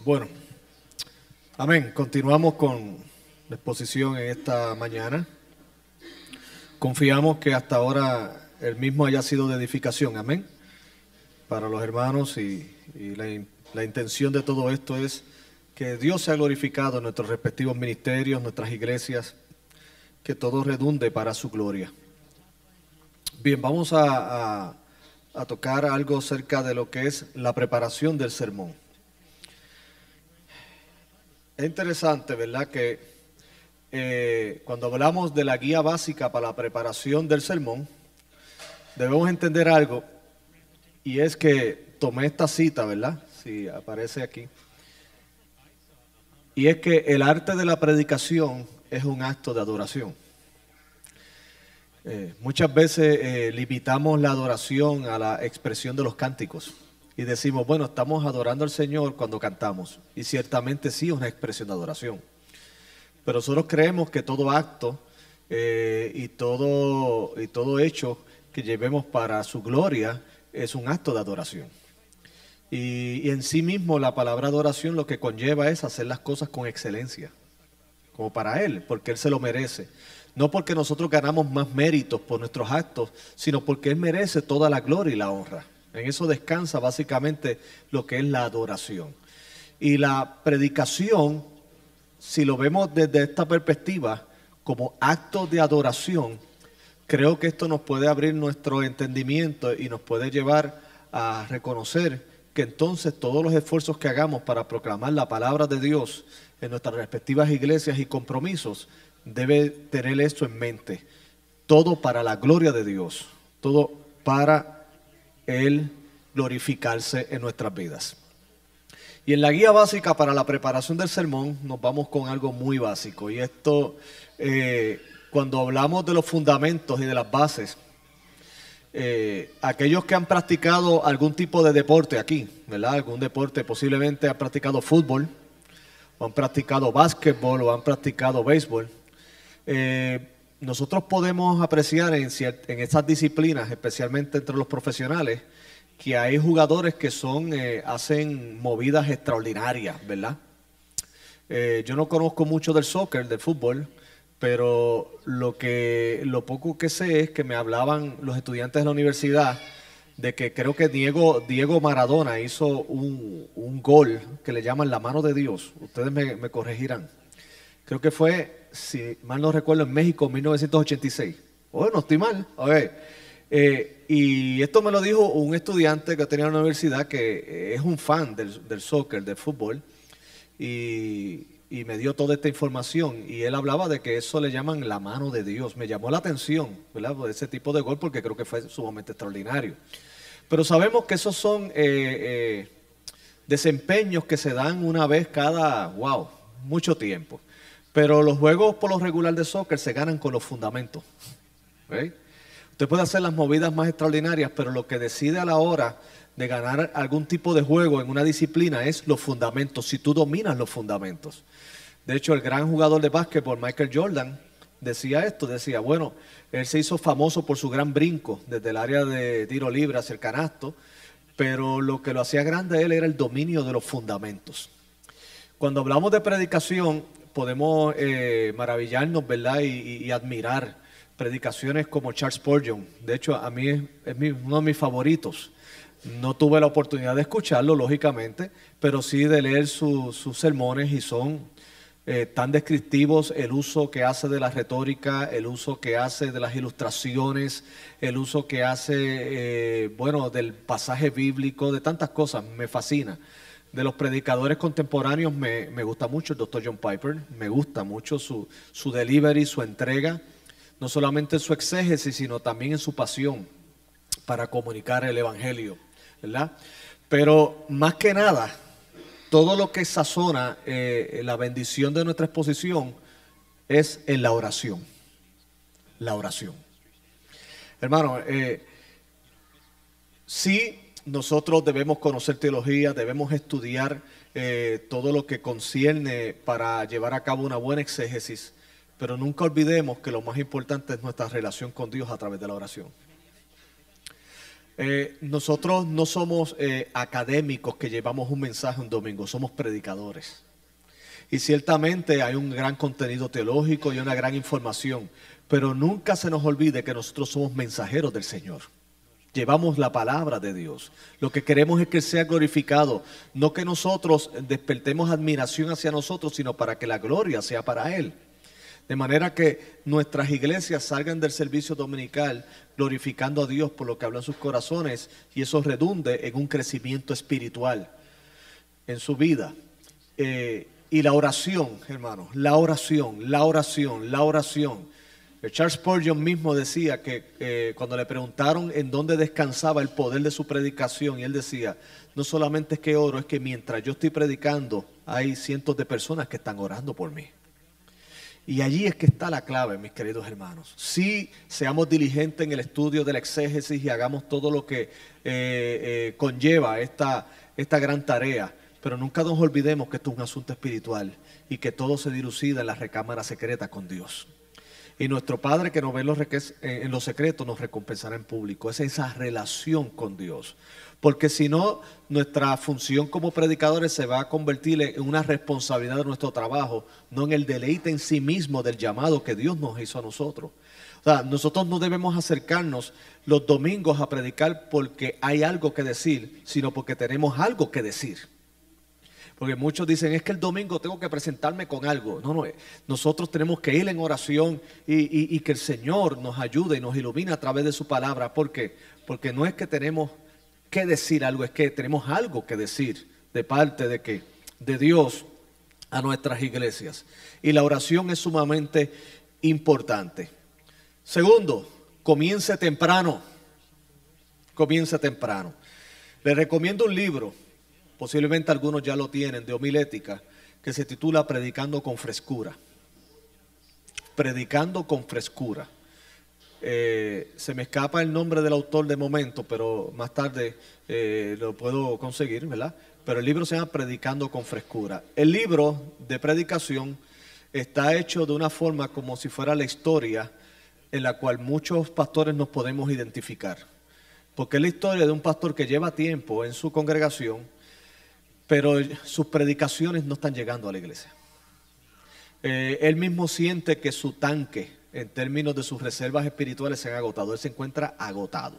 Bueno, amén. Continuamos con la exposición en esta mañana. Confiamos que hasta ahora el mismo haya sido de edificación, amén, para los hermanos y la intención de todo esto es que Dios sea glorificado en nuestros respectivos ministerios, nuestras iglesias, que todo redunde para su gloria. Bien, vamos a tocar algo acerca de lo que es la preparación del sermón. Es interesante, ¿verdad?, que cuando hablamos de la guía básica para la preparación del sermón, debemos entender algo, y es que tomé esta cita, ¿verdad?, si aparece aquí, y es que el arte de la predicación es un acto de adoración. Muchas veces limitamos la adoración a la expresión de los cánticos y decimos, bueno, estamos adorando al Señor cuando cantamos, y ciertamente sí es una expresión de adoración, pero nosotros creemos que todo acto y todo hecho que llevemos para su gloria es un acto de adoración. Y en sí mismo la palabra adoración lo que conlleva es hacer las cosas con excelencia, como para Él, porque Él se lo merece. No porque nosotros ganamos más méritos por nuestros actos, sino porque Él merece toda la gloria y la honra. En eso descansa básicamente lo que es la adoración. Y la predicación, si lo vemos desde esta perspectiva, como acto de adoración, creo que esto nos puede abrir nuestro entendimiento y nos puede llevar a reconocer que entonces todos los esfuerzos que hagamos para proclamar la palabra de Dios en nuestras respectivas iglesias y compromisos, debe tener esto en mente. Todo para la gloria de Dios, todo para Él glorificarse en nuestras vidas. Y en la guía básica para la preparación del sermón nos vamos con algo muy básico, y esto cuando hablamos de los fundamentos y de las bases, aquellos que han practicado algún tipo de deporte aquí, ¿verdad? Algún deporte, posiblemente han practicado fútbol, o han practicado básquetbol, o han practicado béisbol. Nosotros podemos apreciar en estas disciplinas, especialmente entre los profesionales, que hay jugadores que hacen movidas extraordinarias, ¿verdad? Yo no conozco mucho del soccer, del fútbol, pero lo poco que sé es que me hablaban los estudiantes de la universidad de que creo que Diego Maradona hizo un gol que le llaman la mano de Dios. Ustedes me corregirán. Creo que fue, si mal no recuerdo, en México en 1986. Oye, no estoy mal. Y esto me lo dijo un estudiante que tenía en la universidad que es un fan del soccer, del fútbol, y me dio toda esta información. Y él hablaba de que eso le llaman la mano de Dios. Me llamó la atención, ¿verdad?, por ese tipo de gol, porque creo que fue sumamente extraordinario. Pero sabemos que esos son desempeños que se dan una vez cada, mucho tiempo. Pero los juegos por lo regular de soccer se ganan con los fundamentos. ¿Okay? Usted puede hacer las movidas más extraordinarias, pero lo que decide a la hora de ganar algún tipo de juego en una disciplina es los fundamentos, si tú dominas los fundamentos. De hecho, el gran jugador de básquetbol, Michael Jordan, decía, bueno, él se hizo famoso por su gran brinco desde el área de tiro libre hacia el canasto, pero lo que lo hacía grande a él era el dominio de los fundamentos. Cuando hablamos de predicación, podemos maravillarnos, ¿verdad?, y admirar predicaciones como Charles Spurgeon. De hecho, a mí es uno de mis favoritos. No tuve la oportunidad de escucharlo, lógicamente, pero sí de leer sus sermones, y son tan descriptivos el uso que hace de la retórica, el uso que hace de las ilustraciones, el uso que hace, del pasaje bíblico, de tantas cosas. Me fascina. De los predicadores contemporáneos me gusta mucho el Dr. John Piper, me gusta mucho su delivery, su entrega, no solamente en su exégesis, sino también en su pasión para comunicar el evangelio, ¿verdad? Pero más que nada, todo lo que sazona la bendición de nuestra exposición es en la oración. La oración. Hermano, sí, nosotros debemos conocer teología, debemos estudiar todo lo que concierne para llevar a cabo una buena exégesis, pero nunca olvidemos que lo más importante es nuestra relación con Dios a través de la oración. Nosotros no somos académicos que llevamos un mensaje un domingo, somos predicadores. Y ciertamente hay un gran contenido teológico y una gran información, pero nunca se nos olvide que nosotros somos mensajeros del Señor. Llevamos la palabra de Dios. Lo que queremos es que sea glorificado, no que nosotros despertemos admiración hacia nosotros, sino para que la gloria sea para Él. De manera que nuestras iglesias salgan del servicio dominical glorificando a Dios por lo que hablan sus corazones y eso redunde en un crecimiento espiritual en su vida. Y la oración, hermanos, la oración, la oración, la oración. Charles Spurgeon mismo decía que cuando le preguntaron en dónde descansaba el poder de su predicación, y él decía, no solamente es que oro, es que mientras yo estoy predicando, hay cientos de personas que están orando por mí. Y allí es que está la clave, mis queridos hermanos. Sí, seamos diligentes en el estudio del exégesis y hagamos todo lo que conlleva esta gran tarea, pero nunca nos olvidemos que esto es un asunto espiritual y que todo se dilucida en la recámara secreta con Dios. Y nuestro Padre que nos ve en los secretos nos recompensará en público. Es esa relación con Dios. Porque si no, nuestra función como predicadores se va a convertir en una responsabilidad de nuestro trabajo, no en el deleite en sí mismo del llamado que Dios nos hizo a nosotros. O sea, nosotros no debemos acercarnos los domingos a predicar porque hay algo que decir, sino porque tenemos algo que decir. Porque muchos dicen, es que el domingo tengo que presentarme con algo. No, nosotros tenemos que ir en oración y que el Señor nos ayude y nos ilumine a través de su palabra. ¿Por qué? Porque no es que tenemos que decir algo, es que tenemos algo que decir de parte de ¿qué? De Dios a nuestras iglesias. Y la oración es sumamente importante. Segundo, comience temprano. Comience temprano. Les recomiendo un libro. Posiblemente algunos ya lo tienen, de homilética, que se titula Predicando con Frescura. Predicando con Frescura. Se me escapa el nombre del autor de momento, pero más tarde lo puedo conseguir, ¿verdad? Pero el libro se llama Predicando con Frescura. El libro de predicación está hecho de una forma como si fuera la historia en la cual muchos pastores nos podemos identificar. Porque es la historia de un pastor que lleva tiempo en su congregación, pero sus predicaciones no están llegando a la iglesia. Él mismo siente que su tanque, en términos de sus reservas espirituales, se han agotado. Él se encuentra agotado.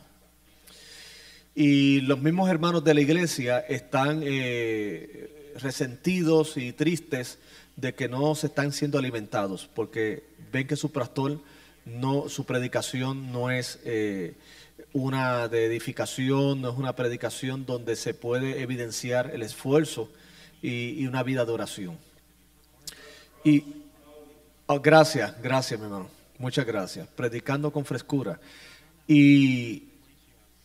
Y los mismos hermanos de la iglesia están resentidos y tristes de que no se están siendo alimentados, porque ven que su pastor, su predicación no es una de edificación, no es una predicación donde se puede evidenciar el esfuerzo y una vida de oración. Y gracias, mi hermano, muchas gracias. Predicando con frescura. Y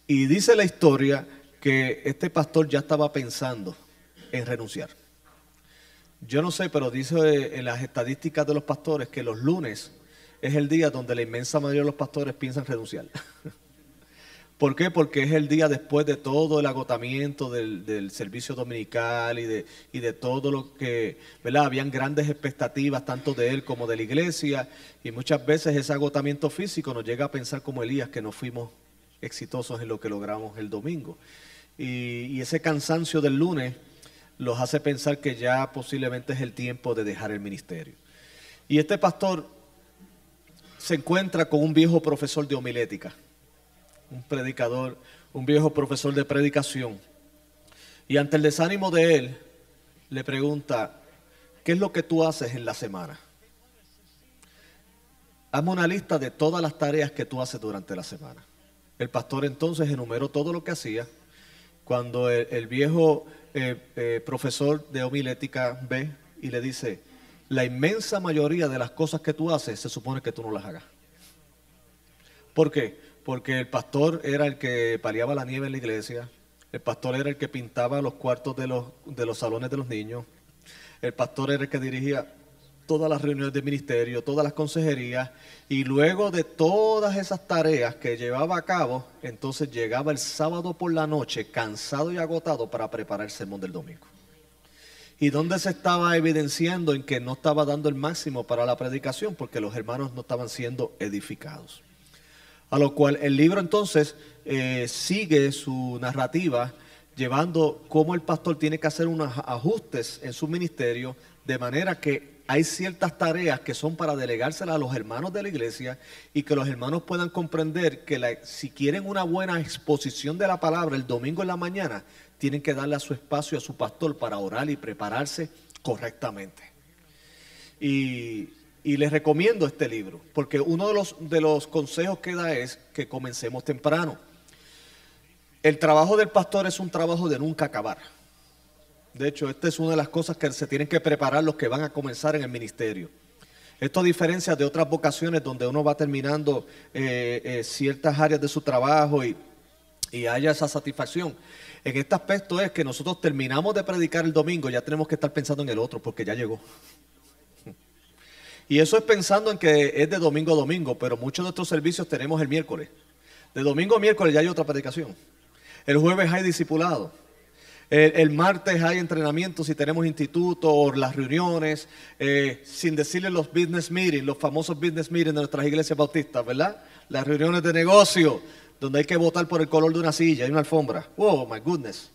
dice la historia que este pastor ya estaba pensando en renunciar. Yo no sé, pero dice en las estadísticas de los pastores que los lunes es el día donde la inmensa mayoría de los pastores piensan renunciar. ¿Por qué? Porque es el día después de todo el agotamiento del servicio dominical y de todo lo que, ¿verdad? Habían grandes expectativas tanto de él como de la iglesia, y muchas veces ese agotamiento físico nos llega a pensar como Elías que no fuimos exitosos en lo que logramos el domingo. Y ese cansancio del lunes los hace pensar que ya posiblemente es el tiempo de dejar el ministerio. Y este pastor se encuentra con un viejo profesor de homilética, un predicador, un viejo profesor de predicación. Y ante el desánimo de él, le pregunta, ¿qué es lo que tú haces en la semana? Hazme una lista de todas las tareas que tú haces durante la semana. El pastor entonces enumeró todo lo que hacía. Cuando el viejo profesor de homilética ve y le dice, la inmensa mayoría de las cosas que tú haces se supone que tú no las hagas. ¿Por qué? Porque el pastor era el que paliaba la nieve en la iglesia, el pastor era el que pintaba los cuartos de los salones de los niños, el pastor era el que dirigía todas las reuniones de ministerio, todas las consejerías, y luego de todas esas tareas que llevaba a cabo, entonces llegaba el sábado por la noche cansado y agotado para preparar el sermón del domingo. ¿Y dónde se estaba evidenciando en que no estaba dando el máximo para la predicación? Porque los hermanos no estaban siendo edificados. A lo cual el libro entonces sigue su narrativa llevando cómo el pastor tiene que hacer unos ajustes en su ministerio, de manera que hay ciertas tareas que son para delegárselas a los hermanos de la iglesia y que los hermanos puedan comprender que si quieren una buena exposición de la palabra el domingo en la mañana, tienen que darle a su espacio a su pastor para orar y prepararse correctamente. Y les recomiendo este libro, porque uno de los consejos que da es que comencemos temprano. El trabajo del pastor es un trabajo de nunca acabar. De hecho, esta es una de las cosas que se tienen que preparar los que van a comenzar en el ministerio. Esto a diferencia de otras vocaciones donde uno va terminando ciertas áreas de su trabajo y haya esa satisfacción. En este aspecto es que nosotros terminamos de predicar el domingo, ya tenemos que estar pensando en el otro porque ya llegó. Y eso es pensando en que es de domingo a domingo, pero muchos de nuestros servicios tenemos el miércoles. De domingo a miércoles ya hay otra predicación. El jueves hay discipulado. El martes hay entrenamientos si tenemos institutos o las reuniones, sin decirle los business meetings, los famosos business meetings de nuestras iglesias bautistas, ¿verdad? Las reuniones de negocio, donde hay que votar por el color de una silla y una alfombra. Oh, my goodness,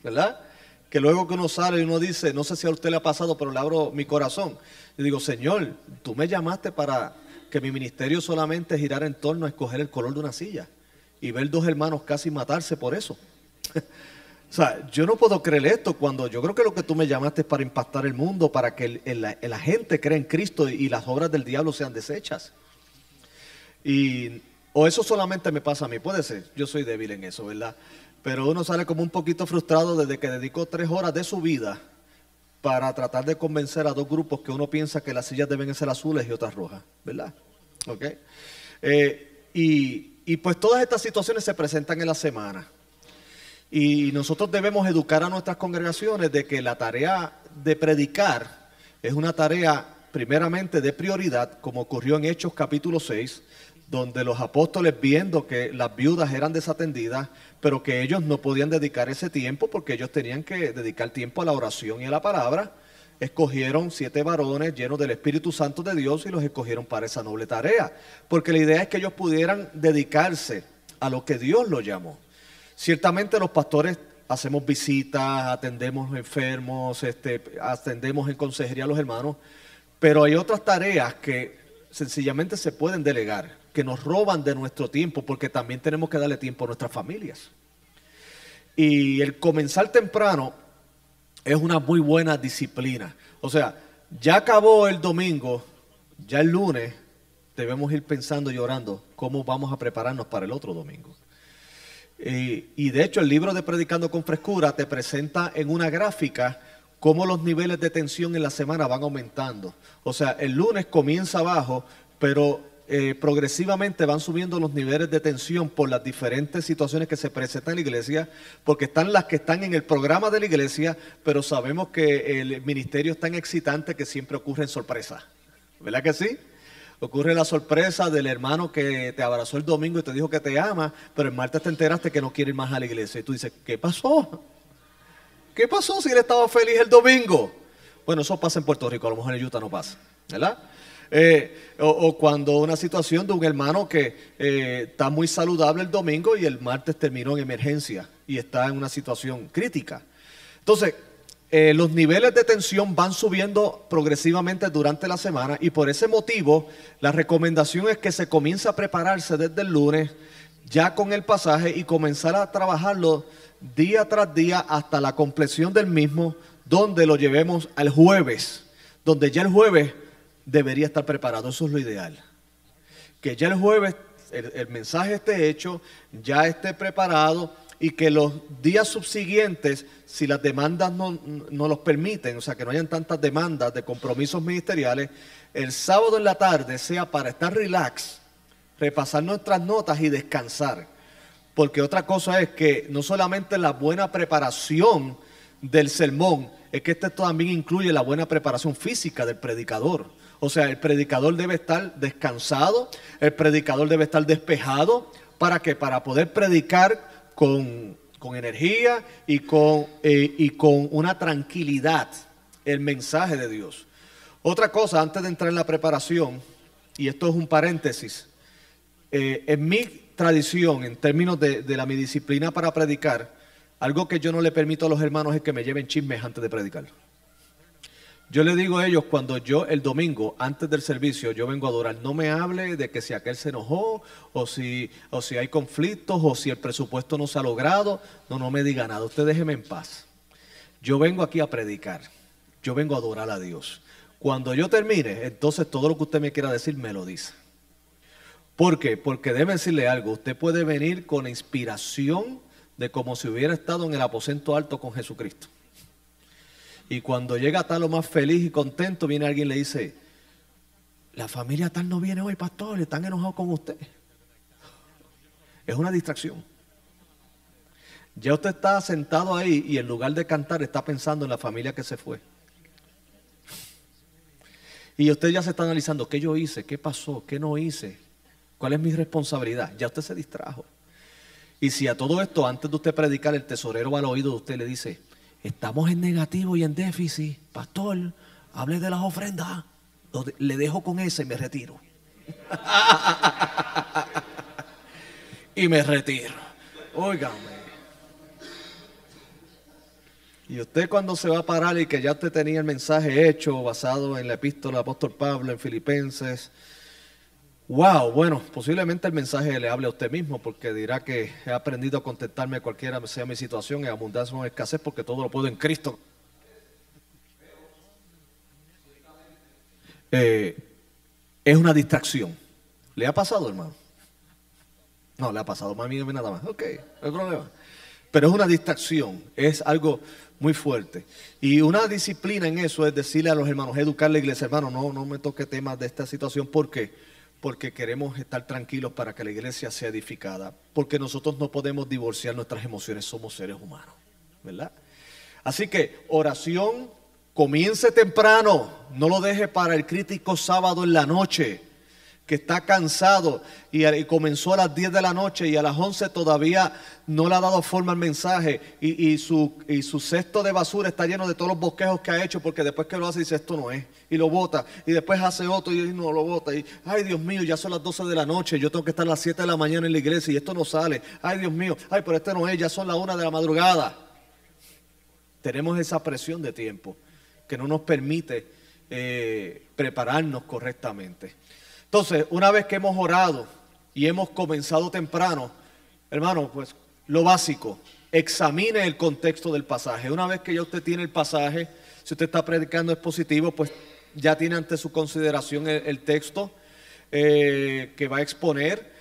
¿verdad? Que luego que uno sale y uno dice, no sé si a usted le ha pasado, pero le abro mi corazón. Y digo, Señor, tú me llamaste para que mi ministerio solamente girara en torno a escoger el color de una silla y ver dos hermanos casi matarse por eso. O sea, yo no puedo creer esto cuando yo creo que lo que tú me llamaste es para impactar el mundo, para que la gente crea en Cristo y las obras del diablo sean deshechas. O eso solamente me pasa a mí, puede ser, yo soy débil en eso, ¿verdad? Pero uno sale como un poquito frustrado desde que dedicó 3 horas de su vida para tratar de convencer a 2 grupos que uno piensa que las sillas deben ser azules y otras rojas, ¿verdad? ¿Ok? Y pues todas estas situaciones se presentan en la semana. Y nosotros debemos educar a nuestras congregaciones de que la tarea de predicar es una tarea primeramente de prioridad, como ocurrió en Hechos capítulo 6, donde los apóstoles, viendo que las viudas eran desatendidas, pero que ellos no podían dedicar ese tiempo porque ellos tenían que dedicar tiempo a la oración y a la palabra, escogieron 7 varones llenos del Espíritu Santo de Dios y los escogieron para esa noble tarea, porque la idea es que ellos pudieran dedicarse a lo que Dios los llamó. Ciertamente los pastores hacemos visitas, atendemos enfermos, atendemos en consejería a los hermanos, pero hay otras tareas que sencillamente se pueden delegar, que nos roban de nuestro tiempo, porque también tenemos que darle tiempo a nuestras familias. Y el comenzar temprano es una muy buena disciplina. O sea, ya acabó el domingo, ya el lunes debemos ir pensando y orando cómo vamos a prepararnos para el otro domingo. Y de hecho el libro de Predicando con Frescura te presenta en una gráfica cómo los niveles de tensión en la semana van aumentando. O sea, el lunes comienza bajo, pero progresivamente van subiendo los niveles de tensión por las diferentes situaciones que se presentan en la iglesia, porque están las que están en el programa de la iglesia, pero sabemos que el ministerio es tan excitante que siempre ocurren sorpresas. ¿Verdad que sí? Ocurre la sorpresa del hermano que te abrazó el domingo y te dijo que te ama, pero el martes te enteraste que no quiere ir más a la iglesia. Y tú dices, ¿qué pasó? ¿Qué pasó si él estaba feliz el domingo? Bueno, eso pasa en Puerto Rico, a lo mejor en Utah no pasa, ¿verdad? O cuando una situación de un hermano que está muy saludable el domingo y el martes terminó en emergencia y está en una situación crítica. Entonces, los niveles de tensión van subiendo progresivamente durante la semana y por ese motivo la recomendación es que se comience a prepararse desde el lunes ya con el pasaje y comenzar a trabajarlo día tras día hasta la compleción del mismo, donde lo llevemos al jueves, donde ya el jueves debería estar preparado. Eso es lo ideal, que ya el jueves el mensaje esté hecho, ya esté preparado y que los días subsiguientes, si las demandas no los permiten, o sea, que no hayan tantas demandas de compromisos ministeriales, el sábado en la tarde sea para estar relax, repasar nuestras notas y descansar. Porque otra cosa es que no solamente la buena preparación del sermón, es que este también incluye la buena preparación física del predicador. O sea, el predicador debe estar descansado, el predicador debe estar despejado, ¿para qué? Para poder predicar con energía y con una tranquilidad el mensaje de Dios. Otra cosa, antes de entrar en la preparación, y esto es un paréntesis, En mi tradición, en términos de mi disciplina para predicar, algo que yo no le permito a los hermanos es que me lleven chismes antes de predicar. Yo le digo a ellos cuando yo el domingo, antes del servicio, yo vengo a adorar, no me hable de que si aquel se enojó, o si hay conflictos, o si el presupuesto no se ha logrado, no me diga nada, usted déjeme en paz. Yo vengo aquí a predicar, yo vengo a adorar a Dios. Cuando yo termine, entonces todo lo que usted me quiera decir, me lo dice. ¿Por qué? Porque déjeme decirle algo, usted puede venir con la inspiración de como si hubiera estado en el aposento alto con Jesucristo. Y cuando llega tal lo más feliz y contento, viene alguien y le dice, la familia tal no viene hoy, pastor, están enojados con usted. Es una distracción. Ya usted está sentado ahí y en lugar de cantar está pensando en la familia que se fue. Y usted ya se está analizando, ¿qué yo hice? ¿Qué pasó? ¿Qué no hice? ¿Cuál es mi responsabilidad? Ya usted se distrajo. Y si a todo esto, antes de usted predicar, el tesorero va al oído de usted y le dice, estamos en negativo y en déficit, pastor, hable de las ofrendas, le dejo con ese y me retiro. Y me retiro. Óigame. Y usted cuando se va a parar y que ya usted tenía el mensaje hecho, basado en la epístola del apóstol Pablo, en Filipenses, wow, bueno, posiblemente el mensaje le hable a usted mismo porque dirá que he aprendido a contentarme cualquiera sea mi situación, en abundancia o en escasez, porque todo lo puedo en Cristo. Es una distracción. ¿Le ha pasado, hermano? No, le ha pasado, mami, nada más. Ok, no hay problema. Pero es una distracción, es algo muy fuerte. Y una disciplina en eso es decirle a los hermanos, educar a la iglesia, hermano, no me toque temas de esta situación. ¿Por qué? Porque queremos estar tranquilos para que la iglesia sea edificada. Porque nosotros no podemos divorciar nuestras emociones, somos seres humanos, ¿verdad? Así que oración, comience temprano, no lo deje para el crítico sábado en la noche, que está cansado y comenzó a las 10 de la noche y a las 11 todavía no le ha dado forma al mensaje y su cesto de basura está lleno de todos los bosquejos que ha hecho, porque después que lo hace dice esto no es, y lo bota, y después hace otro y no lo bota, y ay Dios mío, ya son las 12 de la noche, yo tengo que estar a las 7 de la mañana en la iglesia y esto no sale, ay Dios mío, ay pero este no es, ya son las 1 de la madrugada. Tenemos esa presión de tiempo que no nos permite prepararnos correctamente. Entonces, una vez que hemos orado y hemos comenzado temprano, hermano, pues lo básico, examine el contexto del pasaje. Una vez que ya usted tiene el pasaje, si usted está predicando expositivo, pues ya tiene ante su consideración el texto que va a exponer.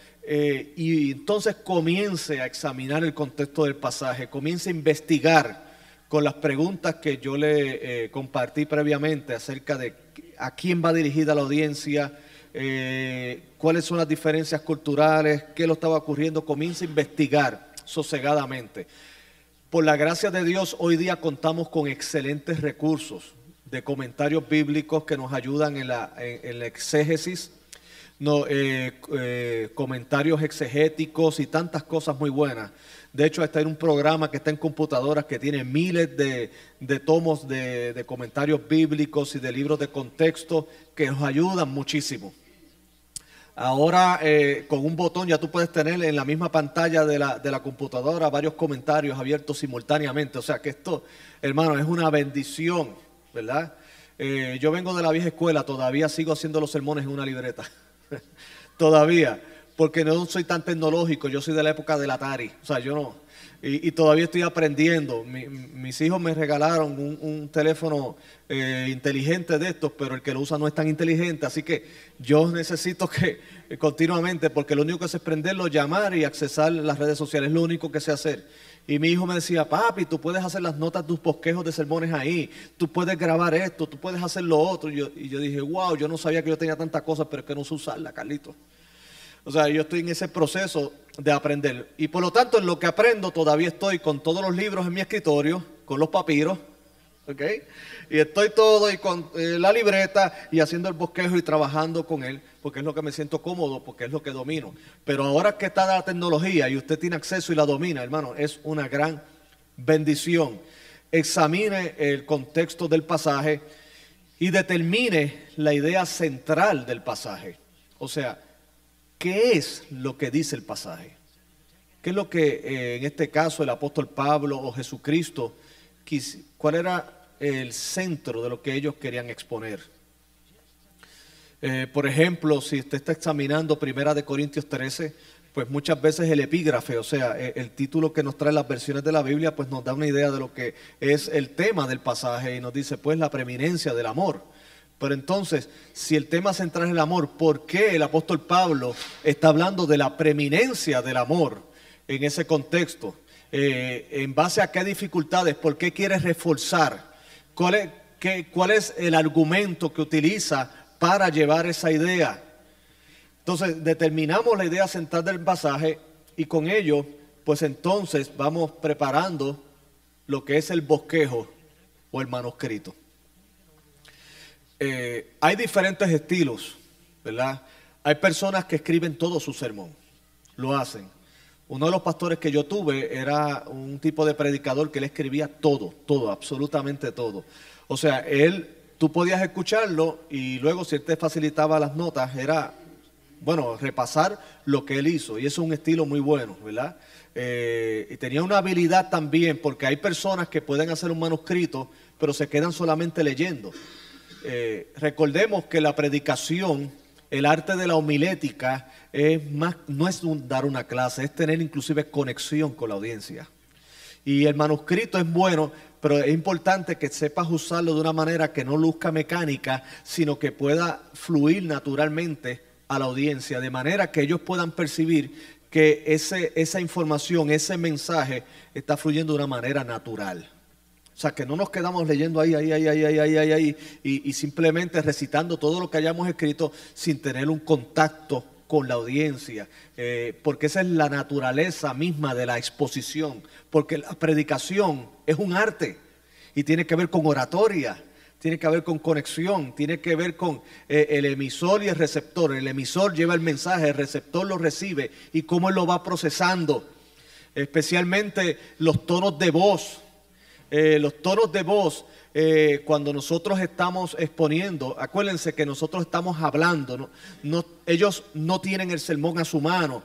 Y entonces comience a examinar el contexto del pasaje, comience a investigar con las preguntas que yo le compartí previamente acerca de a quién va dirigida la audiencia, cuáles son las diferencias culturales, qué lo estaba ocurriendo. Comienza a investigar sosegadamente. Por la gracia de Dios, hoy día contamos con excelentes recursos de comentarios bíblicos que nos ayudan en la exégesis, comentarios exegéticos y tantas cosas muy buenas. De hecho, está en un programa que está en computadoras que tiene miles de tomos de comentarios bíblicos y de libros de contexto que nos ayudan muchísimo. Ahora con un botón ya tú puedes tener en la misma pantalla de la computadora varios comentarios abiertos simultáneamente. O sea que esto, hermano, es una bendición, ¿verdad? Yo vengo de la vieja escuela, todavía sigo haciendo los sermones en una libreta. Todavía, porque no soy tan tecnológico, yo soy de la época del Atari. O sea, yo no. Y todavía estoy aprendiendo. Mis hijos me regalaron un teléfono inteligente de estos, pero el que lo usa no es tan inteligente. Así que yo necesito que continuamente, porque lo único que sé es prenderlo, llamar y accesar las redes sociales. Es lo único que sé hacer. Y mi hijo me decía, papi, tú puedes hacer las notas de tus bosquejos de sermones ahí. Tú puedes grabar esto, tú puedes hacer lo otro. Y yo dije, wow, yo no sabía que yo tenía tantas cosas, pero es que no sé usarla, Carlito. O sea, yo estoy en ese proceso de aprender. Y por lo tanto, en lo que aprendo, todavía estoy con todos los libros en mi escritorio, con los papiros, ¿ok? Y estoy todo y con la libreta y haciendo el bosquejo y trabajando con él, porque es lo que me siento cómodo, porque es lo que domino. Pero ahora que está la tecnología y usted tiene acceso y la domina, hermano, es una gran bendición. Examine el contexto del pasaje y determine la idea central del pasaje. O sea, ¿qué es lo que dice el pasaje? ¿Qué es lo que en este caso el apóstol Pablo o Jesucristo, cuál era el centro de lo que ellos querían exponer? Por ejemplo, si usted está examinando Primera de Corintios 13, pues muchas veces el epígrafe, o sea, el título que nos trae las versiones de la Biblia, pues nos da una idea de lo que es el tema del pasaje y nos dice, pues, la preeminencia del amor. Pero entonces, si el tema central es el amor, ¿por qué el apóstol Pablo está hablando de la preeminencia del amor en ese contexto? ¿En base a qué dificultades? ¿Por qué quiere reforzar? ¿Cuál es el argumento que utiliza para llevar esa idea? Entonces determinamos la idea central del pasaje y con ello, pues entonces vamos preparando lo que es el bosquejo o el manuscrito. Hay diferentes estilos, ¿verdad? Hay personas que escriben todo su sermón, lo hacen. Uno de los pastores que yo tuve era un tipo de predicador que él escribía todo, absolutamente todo. O sea, tú podías escucharlo y luego si él te facilitaba las notas, era, bueno, repasar lo que él hizo. Y eso es un estilo muy bueno, ¿verdad? Y tenía una habilidad también, porque hay personas que pueden hacer un manuscrito, pero se quedan solamente leyendo. Recordemos que la predicación, el arte de la homilética, no es dar una clase, es tener inclusive conexión con la audiencia. Y el manuscrito es bueno, pero es importante que sepas usarlo de una manera que no luzca mecánica, sino que pueda fluir naturalmente a la audiencia, de manera que ellos puedan percibir que esa información, ese mensaje está fluyendo de una manera natural. O sea, que no nos quedamos leyendo ahí, y simplemente recitando todo lo que hayamos escrito sin tener un contacto con la audiencia, porque esa es la naturaleza misma de la exposición, porque la predicación es un arte y tiene que ver con oratoria, tiene que ver con conexión, tiene que ver con el emisor y el receptor. El emisor lleva el mensaje, el receptor lo recibe y cómo él lo va procesando, especialmente los tonos de voz. Cuando nosotros estamos exponiendo, acuérdense que nosotros estamos hablando, ellos no tienen el sermón a su mano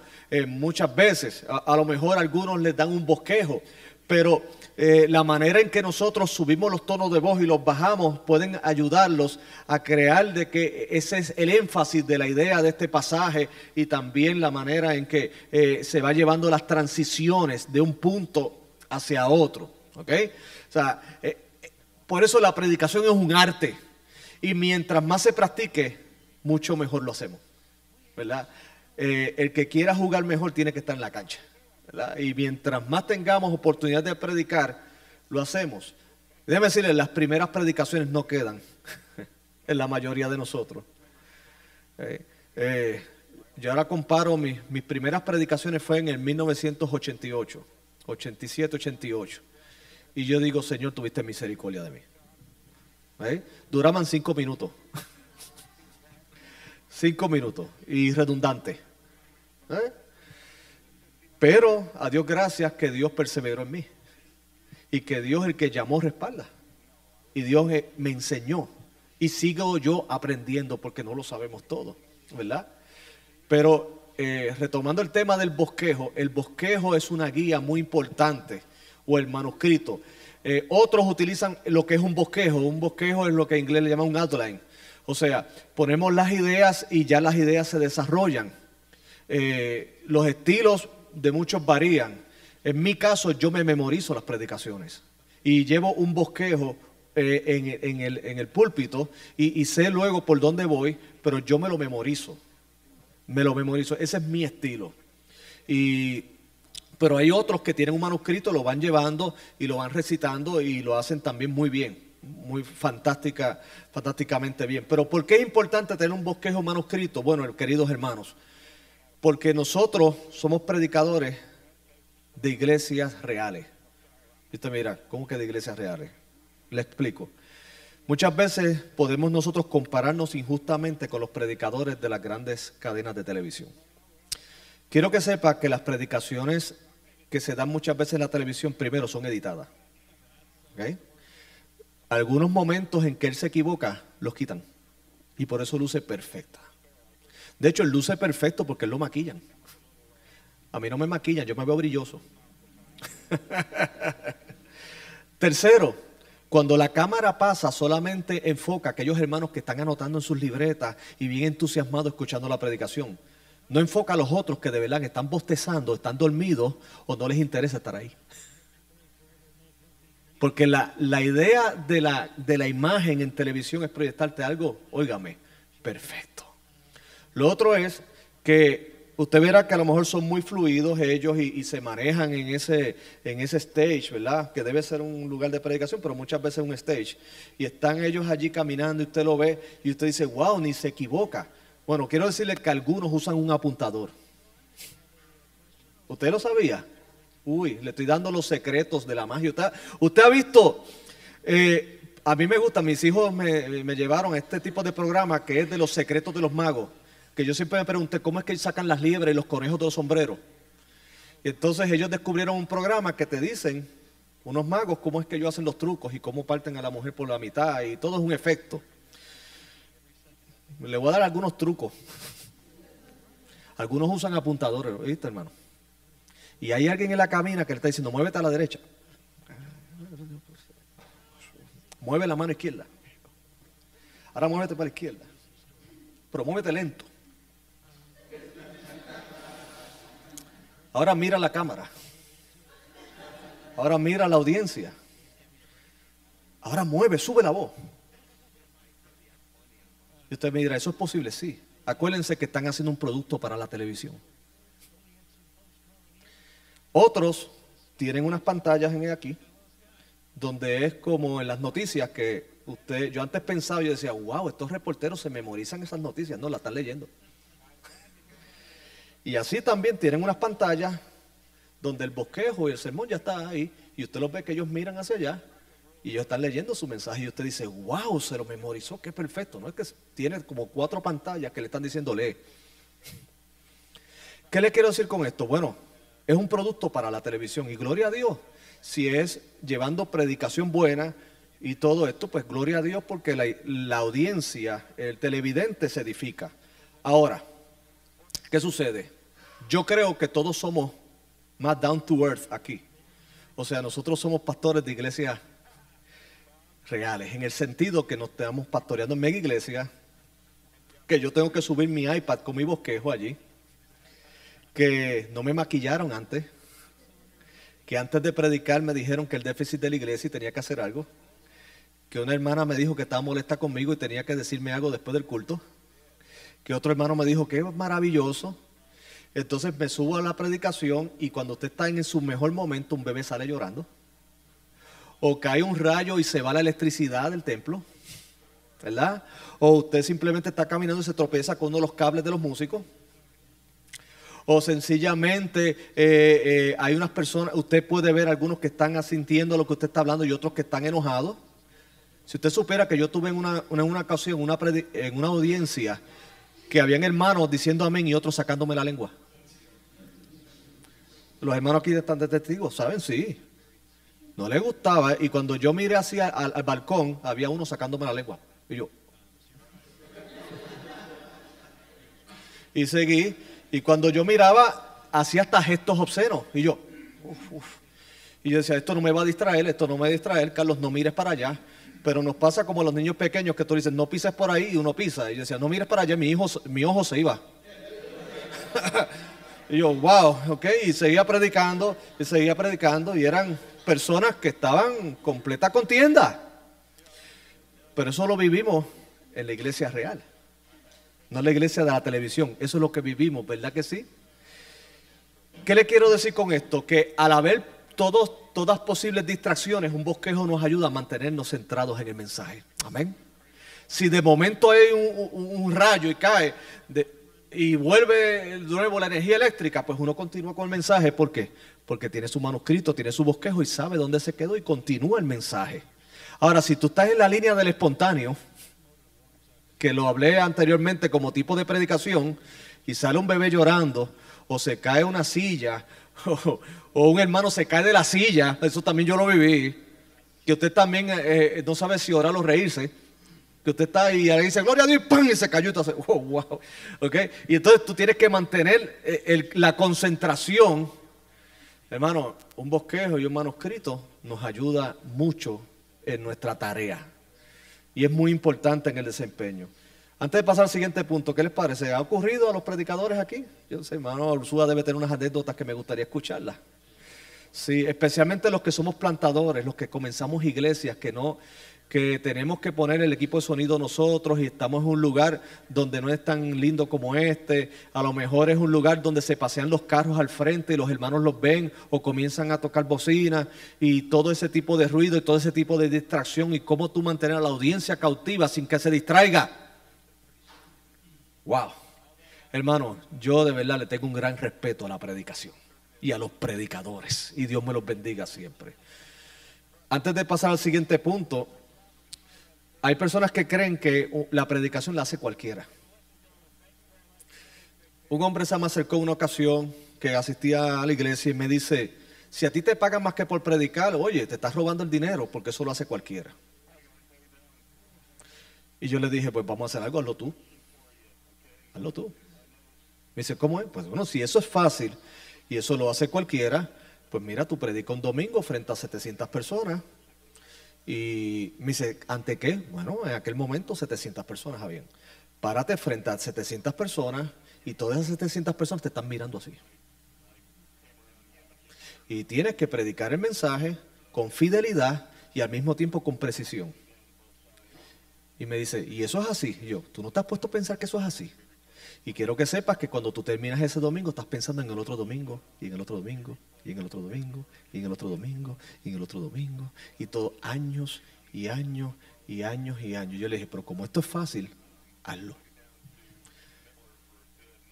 muchas veces, a lo mejor algunos les dan un bosquejo, pero la manera en que nosotros subimos los tonos de voz y los bajamos pueden ayudarlos a crear de que ese es el énfasis de la idea de este pasaje y también la manera en que se va llevando las transiciones de un punto hacia otro. ¿Ok? O sea, por eso la predicación es un arte y mientras más se practique, mucho mejor lo hacemos, ¿verdad? El que quiera jugar mejor tiene que estar en la cancha, ¿verdad? Y mientras más tengamos oportunidad de predicar, lo hacemos. Déjeme decirles, las primeras predicaciones no quedan en la mayoría de nosotros. Yo ahora comparo mis primeras predicaciones fue en el 1988, 87, 88. Y yo digo, Señor, tuviste misericordia de mí. Duraban 5 minutos. 5 minutos. Y redundante. Pero a Dios gracias que Dios perseveró en mí. Y que Dios el que llamó respalda. Y Dios me enseñó. Y sigo yo aprendiendo porque no lo sabemos todo, ¿verdad? Pero retomando el tema del bosquejo, el bosquejo es una guía muy importante. O el manuscrito. Otros utilizan lo que es un bosquejo. Un bosquejo es lo que en inglés le llaman un outline. O sea, ponemos las ideas y ya las ideas se desarrollan. Los estilos de muchos varían. En mi caso, yo me memorizo las predicaciones y llevo un bosquejo en el púlpito y sé luego por dónde voy, pero yo me lo memorizo. Ese es mi estilo. Pero hay otros que tienen un manuscrito, lo van llevando y lo van recitando y lo hacen también muy bien, muy fantásticamente bien. Pero ¿por qué es importante tener un bosquejo manuscrito? Bueno, queridos hermanos, porque nosotros somos predicadores de iglesias reales. Y usted mira, ¿cómo que de iglesias reales? Le explico. Muchas veces podemos nosotros compararnos injustamente con los predicadores de las grandes cadenas de televisión. Quiero que sepa que las predicaciones que se dan muchas veces en la televisión, primero son editadas. ¿Okay? Algunos momentos en que él se equivoca, los quitan. Y por eso luce perfecta. De hecho, él luce perfecto porque él lo maquillan. A mí no me maquillan, yo me veo brilloso. Tercero, cuando la cámara pasa, solamente enfoca a aquellos hermanos que están anotando en sus libretas y bien entusiasmados escuchando la predicación. No enfoca a los otros que de verdad están bostezando, están dormidos o no les interesa estar ahí. Porque la idea de la imagen en televisión es proyectarte algo, óigame, perfecto. Lo otro es que usted verá que a lo mejor son muy fluidos ellos y se manejan en ese stage, ¿verdad? Que debe ser un lugar de predicación, pero muchas veces un stage. Y están ellos allí caminando y usted lo ve y usted dice, wow, ni se equivoca. Bueno, quiero decirle que algunos usan un apuntador. ¿Usted lo sabía? Uy, le estoy dando los secretos de la magia. Usted ha visto, a mí me gusta, mis hijos me llevaron a este tipo de programa que es de los secretos de los magos. Que yo siempre me pregunté cómo es que sacan las liebres y los conejos de los sombreros. Y entonces ellos descubrieron un programa que te dicen, unos magos, cómo es que ellos hacen los trucos y cómo parten a la mujer por la mitad y todo es un efecto. Le voy a dar algunos trucos. Algunos usan apuntadores, ¿viste, hermano? Y hay alguien en la cabina que le está diciendo, muévete a la derecha. Mueve la mano izquierda. Ahora muévete para la izquierda. Pero muévete lento. Ahora mira la cámara. Ahora mira la audiencia. Ahora mueve, sube la voz. Y usted me dirá, ¿eso es posible? Sí. Acuérdense que están haciendo un producto para la televisión. Otros tienen unas pantallas en aquí, donde es como en las noticias que yo antes pensaba, yo decía, wow, estos reporteros se memorizan esas noticias. No, las están leyendo. Y así también tienen unas pantallas donde el bosquejo y el sermón ya está ahí, y usted los ve que ellos miran hacia allá, y ellos están leyendo su mensaje, y usted dice, wow, se lo memorizó, qué perfecto. No es que tiene como 4 pantallas que le están diciendo, lee. ¿Qué le quiero decir con esto? Bueno, es un producto para la televisión, y gloria a Dios, si es llevando predicación buena y todo esto, pues gloria a Dios porque la audiencia, el televidente se edifica. Ahora, ¿qué sucede? Yo creo que todos somos más down to earth aquí. O sea, nosotros somos pastores de iglesias reales, en el sentido que nos estamos pastoreando en mega iglesia, que yo tengo que subir mi iPad con mi bosquejo allí, que no me maquillaron antes, que antes de predicar me dijeron que el déficit de la iglesia y tenía que hacer algo, que una hermana me dijo que estaba molesta conmigo y tenía que decirme algo después del culto, que otro hermano me dijo que es maravilloso. Entonces me subo a la predicación y cuando usted está en su mejor momento, un bebé sale llorando, o cae un rayo y se va la electricidad del templo, ¿verdad? O usted simplemente está caminando y se tropieza con uno de los cables de los músicos, o sencillamente hay unas personas, usted puede ver algunos que están asintiendo a lo que usted está hablando y otros que están enojados. Si usted supiera que yo tuve en una ocasión, en una audiencia, que habían hermanos diciendo amén y otros sacándome la lengua. Los hermanos aquí están de testigos, ¿saben? Sí. No les gustaba. Y cuando yo miré hacia al balcón, había uno sacándome la lengua. Y yo. Y seguí. Y cuando yo miraba, hacía hasta gestos obscenos. Y yo. Y yo decía, esto no me va a distraer, esto no me va a distraer. Carlos, no mires para allá. Pero nos pasa como a los niños pequeños que tú dices, no pises por ahí, y uno pisa. Y yo decía, no mires para allá, mi ojo se iba. Y yo, wow, ok, y seguía predicando, y eran personas que estaban en completa contienda. Pero eso lo vivimos en la iglesia real, no en la iglesia de la televisión. Eso es lo que vivimos, ¿verdad que sí? ¿Qué le quiero decir con esto? Que al haber todas posibles distracciones, un bosquejo nos ayuda a mantenernos centrados en el mensaje. Amén. Si de momento hay un rayo y cae y vuelve de nuevo la energía eléctrica, pues uno continúa con el mensaje. ¿Por qué? Porque tiene su manuscrito, tiene su bosquejo y sabe dónde se quedó y continúa el mensaje. Ahora, si tú estás en la línea del espontáneo, que lo hablé anteriormente como tipo de predicación, y sale un bebé llorando, o se cae una silla, o un hermano se cae de la silla, eso también yo lo viví, que usted también no sabe si orar o reírse, Que usted está ahí y ahí dice, gloria a Dios, ¡pam! Y se cayó y tú haces, wow, wow. ¿Ok? Y entonces tú tienes que mantener la concentración. Hermano, un bosquejo y un manuscrito nos ayuda mucho en nuestra tarea. Y es muy importante en el desempeño. Antes de pasar al siguiente punto, ¿qué les parece? ¿Ha ocurrido a los predicadores aquí? Yo no sé, hermano, Ursúa debe tener unas anécdotas que me gustaría escucharlas. Sí, especialmente los que somos plantadores, los que comenzamos iglesias, que tenemos que poner el equipo de sonido nosotros y estamos en un lugar donde no es tan lindo como este. A lo mejor es un lugar donde se pasean los carros al frente y los hermanos los ven o comienzan a tocar bocina y todo ese tipo de ruido y todo ese tipo de distracción y cómo tú mantener a la audiencia cautiva sin que se distraiga. Wow. Hermano, yo de verdad le tengo un gran respeto a la predicación y a los predicadores y Dios me los bendiga siempre. Antes de pasar al siguiente punto, hay personas que creen que la predicación la hace cualquiera. Un hombre se me acercó en una ocasión que asistía a la iglesia y me dice, si a ti te pagan más que por predicar, oye, te estás robando el dinero porque eso lo hace cualquiera. Y yo le dije, pues vamos a hacer algo, hazlo tú. Hazlo tú. Me dice, ¿cómo es? Pues bueno, si eso es fácil y eso lo hace cualquiera, pues mira, tú predicas un domingo frente a 700 personas. Y me dice, ¿ante qué? Bueno, en aquel momento 700 personas habían. Párate frente a 700 personas y todas esas 700 personas te están mirando así. Y tienes que predicar el mensaje con fidelidad y al mismo tiempo con precisión. Y me dice, ¿y eso es así? Y yo, ¿tú no te has puesto a pensar que eso es así? Y quiero que sepas que cuando tú terminas ese domingo, estás pensando en el otro domingo, y en el otro domingo, y en el otro domingo, y en el otro domingo, y en el otro domingo, y todo años, y años, y años, y años. Yo le dije, pero como esto es fácil, hazlo.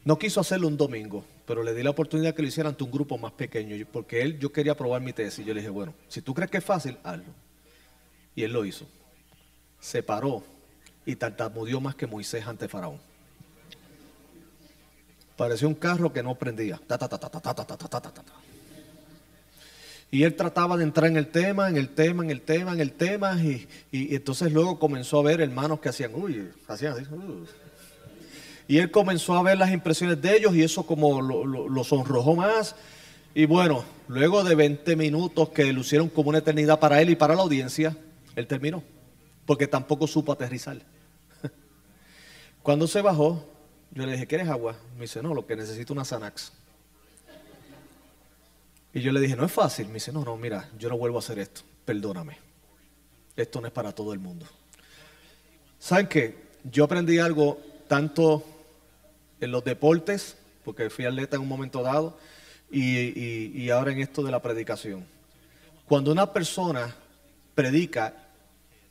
No quiso hacerlo un domingo, pero le di la oportunidad que lo hiciera ante un grupo más pequeño, porque yo quería probar mi tesis. Yo le dije, bueno, si tú crees que es fácil, hazlo. Y él lo hizo. Se paró y tartamudeó más que Moisés ante Faraón. Parecía un carro que no prendía. Y él trataba de entrar en el tema, y entonces luego comenzó a ver hermanos que hacían, hacían así. Y él comenzó a ver las impresiones de ellos y eso como lo sonrojó más. Y bueno, luego de 20 minutos que lucieron como una eternidad para él y para la audiencia, él terminó, porque tampoco supo aterrizar. Cuando se bajó, yo le dije, ¿quieres agua? Me dice, no, lo que necesito es una Xanax. Y yo le dije, no es fácil. Me dice, no, mira, yo no vuelvo a hacer esto. Perdóname. Esto no es para todo el mundo. ¿Saben qué? Yo aprendí algo tanto en los deportes, porque fui atleta en un momento dado, y ahora en esto de la predicación. Cuando una persona predica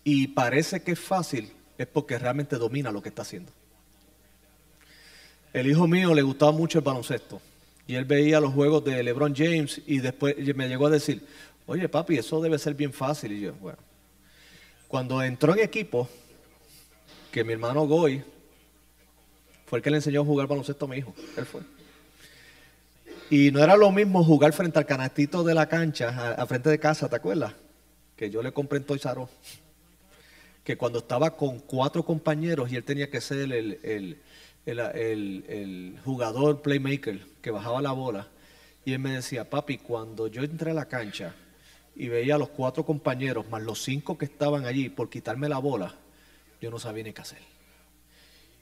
y parece que es fácil, es porque realmente domina lo que está haciendo. El hijo mío le gustaba mucho el baloncesto y él veía los juegos de LeBron James y después me llegó a decir, oye papi, eso debe ser bien fácil. Y yo, bueno, cuando entró en equipo, que mi hermano Goy fue el que le enseñó a jugar baloncesto a mi hijo, él fue. Y no era lo mismo jugar frente al canastito de la cancha, a frente de casa, ¿te acuerdas? Que yo le compré en Toys R Us, que cuando estaba con 4 compañeros y él tenía que ser el jugador playmaker que bajaba la bola, y él me decía, papi, cuando yo entré a la cancha y veía a los 4 compañeros más los 5 que estaban allí por quitarme la bola, yo no sabía ni qué hacer.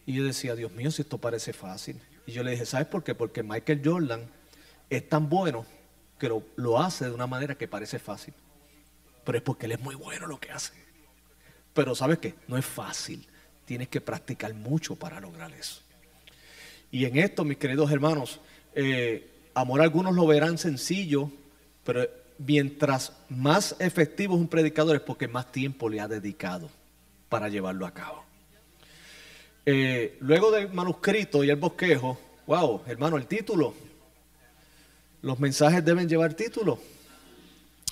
Y yo decía, Dios mío, si esto parece fácil. Y yo le dije, ¿sabes por qué? Porque Michael Jordan es tan bueno que lo hace de una manera que parece fácil, pero es porque él es muy bueno lo que hace. Pero ¿sabes qué? No es fácil, tienes que practicar mucho para lograr eso. Y en esto, mis queridos hermanos, amor, algunos lo verán sencillo, pero mientras más efectivo es un predicador es porque más tiempo le ha dedicado para llevarlo a cabo. Luego del manuscrito y el bosquejo, wow, hermano, el título. Los mensajes deben llevar título.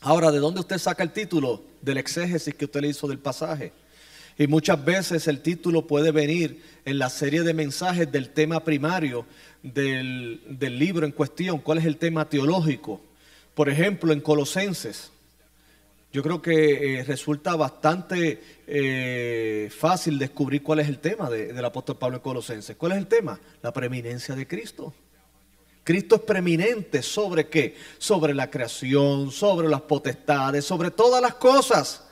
Ahora, ¿de dónde usted saca el título? Del exégesis que usted le hizo del pasaje. Y muchas veces el título puede venir en la serie de mensajes del tema primario del libro en cuestión. ¿Cuál es el tema teológico? Por ejemplo, en Colosenses, Yo creo que resulta bastante fácil descubrir cuál es el tema del apóstol Pablo en Colosenses. ¿Cuál es el tema? La preeminencia de Cristo. Cristo es preeminente ¿sobre qué? Sobre la creación, sobre las potestades, sobre todas las cosas.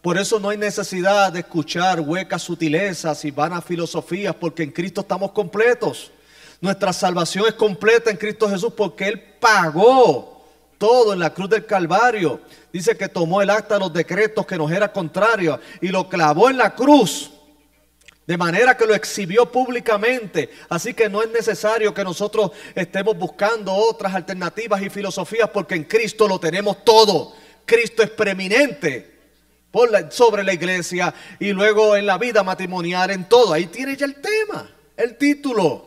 Por eso no hay necesidad de escuchar huecas sutilezas y vanas filosofías, porque en Cristo estamos completos. Nuestra salvación es completa en Cristo Jesús porque Él pagó todo en la cruz del Calvario. Dice que tomó el acta de los decretos que nos era contrario y lo clavó en la cruz. De manera que lo exhibió públicamente. Así que no es necesario que nosotros estemos buscando otras alternativas y filosofías porque en Cristo lo tenemos todo. Cristo es preeminente sobre la iglesia y luego en la vida matrimonial, en todo. Ahí tiene ya el tema, el título.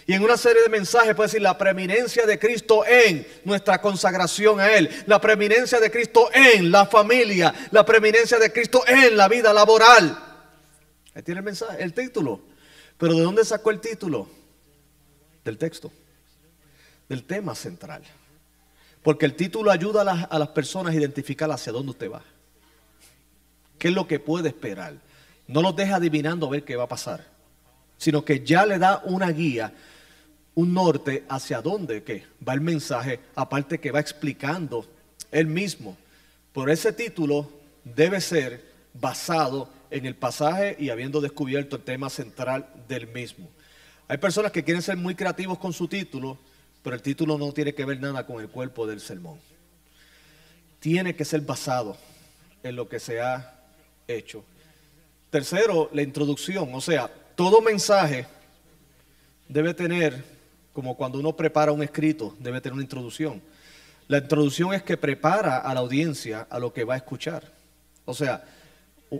Y en una serie de mensajes puede decir la preeminencia de Cristo en nuestra consagración a Él. La preeminencia de Cristo en la familia. La preeminencia de Cristo en la vida laboral. Ahí tiene el mensaje, el título. Pero ¿de dónde sacó el título? Del texto. Del tema central. Porque el título ayuda a las personas a identificar hacia dónde usted va. ¿Qué es lo que puede esperar? No los deja adivinando a ver qué va a pasar. Sino que ya le da una guía, un norte hacia dónde va el mensaje. Aparte que va explicando él mismo. Por ese título debe ser basado en el pasaje y habiendo descubierto el tema central del mismo. Hay personas que quieren ser muy creativos con su título, pero el título no tiene que ver nada con el cuerpo del sermón. Tiene que ser basado en lo que se ha hecho. Tercero, la introducción. O sea, todo mensaje debe tener, como cuando uno prepara un escrito, debe tener una introducción. La introducción es que prepara a la audiencia a lo que va a escuchar. O sea,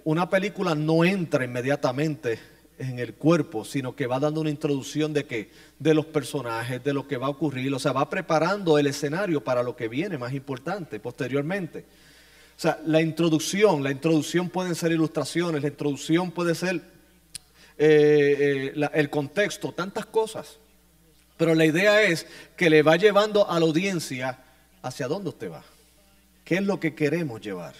una película no entra inmediatamente en el cuerpo, sino que va dando una introducción de qué, de los personajes, de lo que va a ocurrir. O sea, va preparando el escenario para lo que viene más importante posteriormente. O sea, la introducción pueden ser ilustraciones, la introducción puede ser el contexto, tantas cosas. Pero la idea es que le va llevando a la audiencia hacia dónde usted va. ¿Qué es lo que queremos llevar?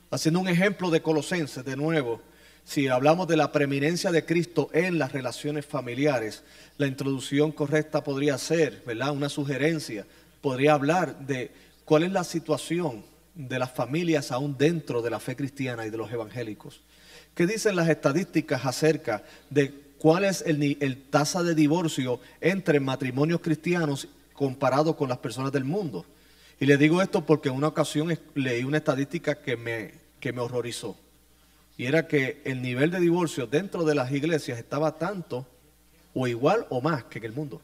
Haciendo un ejemplo de Colosenses, de nuevo, si hablamos de la preeminencia de Cristo en las relaciones familiares, la introducción correcta podría ser, ¿verdad? Una sugerencia, podría hablar de cuál es la situación de las familias aún dentro de la fe cristiana y de los evangélicos. ¿Qué dicen las estadísticas acerca de cuál es el tasa de divorcio entre matrimonios cristianos comparado con las personas del mundo? Y le digo esto porque en una ocasión leí una estadística que me horrorizó. Y era que el nivel de divorcio dentro de las iglesias estaba tanto o igual o más que en el mundo.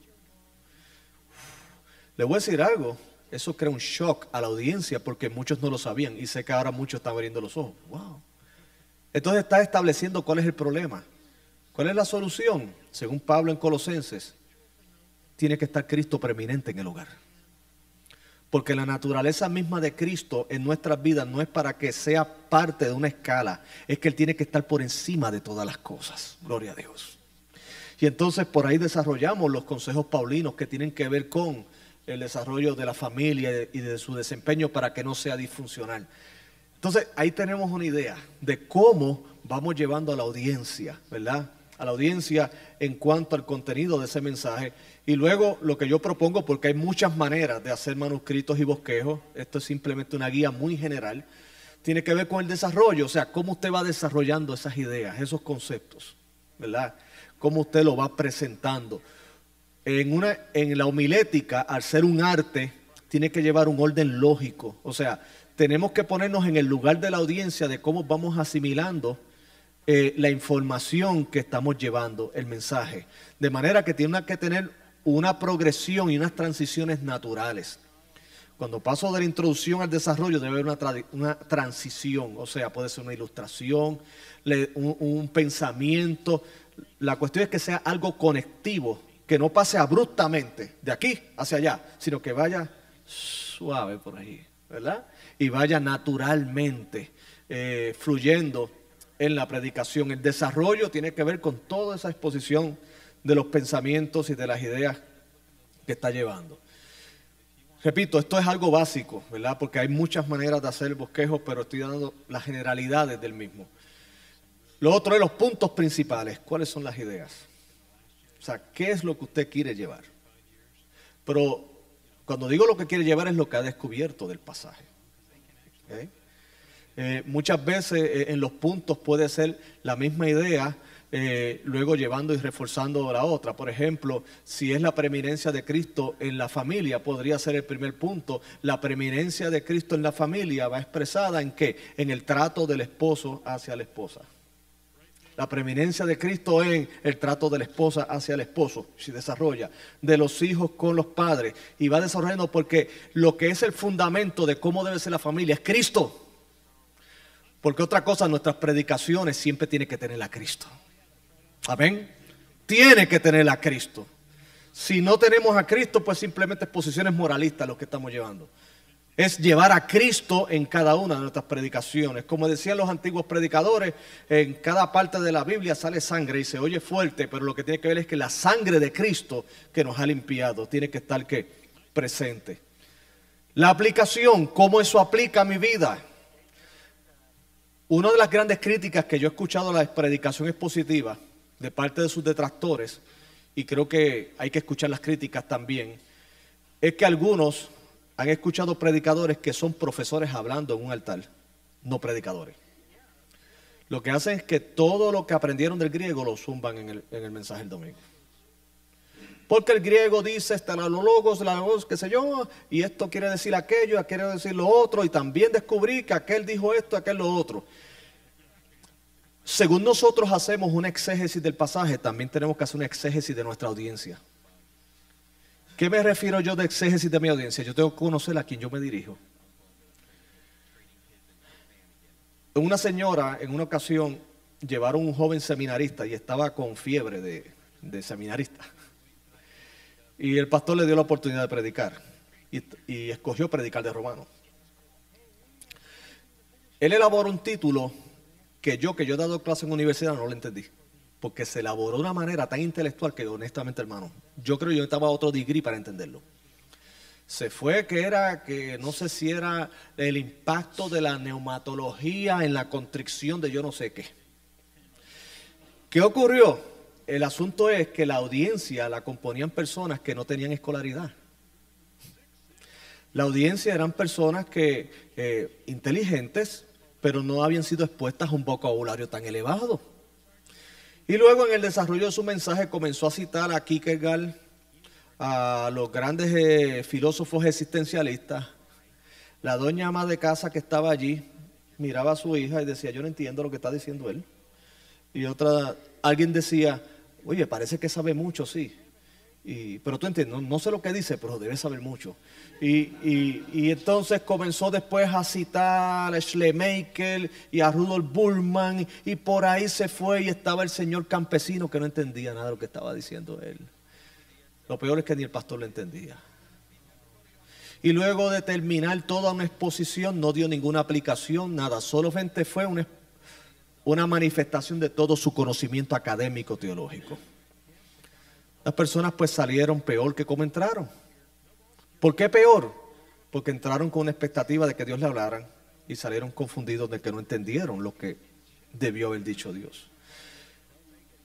Le voy a decir algo, eso crea un shock a la audiencia porque muchos no lo sabían y sé que ahora muchos están abriendo los ojos. Wow. Entonces está estableciendo cuál es el problema. ¿Cuál es la solución? Según Pablo en Colosenses, tiene que estar Cristo preeminente en el hogar. Porque la naturaleza misma de Cristo en nuestras vidas no es para que sea parte de una escala, es que Él tiene que estar por encima de todas las cosas. Gloria a Dios. Y entonces por ahí desarrollamos los consejos paulinos que tienen que ver con el desarrollo de la familia y de su desempeño para que no sea disfuncional. Entonces ahí tenemos una idea de cómo vamos llevando a la audiencia, ¿verdad? A la audiencia en cuanto al contenido de ese mensaje. Y luego lo que yo propongo, porque hay muchas maneras de hacer manuscritos y bosquejos, esto es simplemente una guía muy general, tiene que ver con el desarrollo, o sea, cómo usted va desarrollando esas ideas, esos conceptos, ¿verdad? Cómo usted lo va presentando. En la homilética, al ser un arte, tiene que llevar un orden lógico, o sea, tenemos que ponernos en el lugar de la audiencia de cómo vamos asimilando la información que estamos llevando, el mensaje. De manera que tiene que tener una progresión y unas transiciones naturales. Cuando paso de la introducción al desarrollo debe haber una transición, o sea, puede ser una ilustración, un pensamiento. La cuestión es que sea algo conectivo, que no pase abruptamente de aquí hacia allá, sino que vaya suave por ahí, ¿verdad? Y vaya naturalmente fluyendo en la predicación. El desarrollo tiene que ver con toda esa exposición de los pensamientos y de las ideas que está llevando. Repito, esto es algo básico, ¿verdad? Porque hay muchas maneras de hacer el bosquejo, pero estoy dando las generalidades del mismo. Lo otro es los puntos principales. ¿Cuáles son las ideas? O sea, ¿qué es lo que usted quiere llevar? Pero cuando digo lo que quiere llevar es lo que ha descubierto del pasaje. ¿Okay? Muchas veces en los puntos puede ser la misma idea, luego llevando y reforzando la otra. Por ejemplo, si es la preeminencia de Cristo en la familia, podría ser el primer punto. La preeminencia de Cristo en la familia va expresada ¿en qué? En el trato del esposo hacia la esposa. La preeminencia de Cristo en el trato de la esposa hacia el esposo, se desarrolla, de los hijos con los padres, y va desarrollando porque lo que es el fundamento de cómo debe ser la familia es Cristo. Porque otra cosa, nuestras predicaciones siempre tienen que tener a Cristo. Amén. Tiene que tener a Cristo. Si no tenemos a Cristo, pues simplemente es posiciones moralistas lo que estamos llevando. Es llevar a Cristo en cada una de nuestras predicaciones. Como decían los antiguos predicadores, en cada parte de la Biblia sale sangre y se oye fuerte, pero lo que tiene que ver es que la sangre de Cristo que nos ha limpiado tiene que estar ¿qué? Presente. La aplicación, ¿cómo eso aplica a mi vida? Una de las grandes críticas que yo he escuchado a la predicación expositiva de parte de sus detractores, y creo que hay que escuchar las críticas también, es que algunos han escuchado predicadores que son profesores hablando en un altar, no predicadores. Lo que hacen es que todo lo que aprendieron del griego lo zumban en el mensaje del domingo. Porque el griego dice, la logos, qué sé yo, y esto quiere decir aquello, quiere decir lo otro, y también descubrí que aquel dijo esto, aquel lo otro. Según nosotros hacemos una exégesis del pasaje, también tenemos que hacer una exégesis de nuestra audiencia. ¿Qué me refiero yo de exégesis de mi audiencia? Yo tengo que conocer a quien yo me dirijo. Una señora, en una ocasión, llevaron un joven seminarista y estaba con fiebre de seminarista. Y el pastor le dio la oportunidad de predicar y escogió predicar de Romano. Él elaboró un título que yo he dado clase en universidad no lo entendí, porque se elaboró de una manera tan intelectual que honestamente, hermano, yo creo que yo necesitaba otro degree para entenderlo. Se fue que no sé si era el impacto de la neumatología en la constricción de yo no sé qué. ¿Qué ocurrió? El asunto es que la audiencia la componían personas que no tenían escolaridad. La audiencia eran personas inteligentes, pero no habían sido expuestas a un vocabulario tan elevado. Y luego en el desarrollo de su mensaje comenzó a citar a Kierkegaard, a los grandes filósofos existencialistas. La doña ama de casa que estaba allí miraba a su hija y decía, yo no entiendo lo que está diciendo él. Y alguien decía, oye, parece que sabe mucho, sí. Pero tú entiendes, no sé lo que dice, pero debe saber mucho. Y entonces comenzó después a citar a Schleiermacher y a Rudolf Bultmann, y por ahí se fue y estaba el señor campesino que no entendía nada de lo que estaba diciendo él. Lo peor es que ni el pastor lo entendía. Y luego de terminar toda una exposición no dio ninguna aplicación, nada, solamente fue una manifestación de todo su conocimiento académico teológico. Las personas pues salieron peor que como entraron. ¿Por qué peor? Porque entraron con una expectativa de que Dios le hablara y salieron confundidos de que no entendieron lo que debió haber dicho Dios.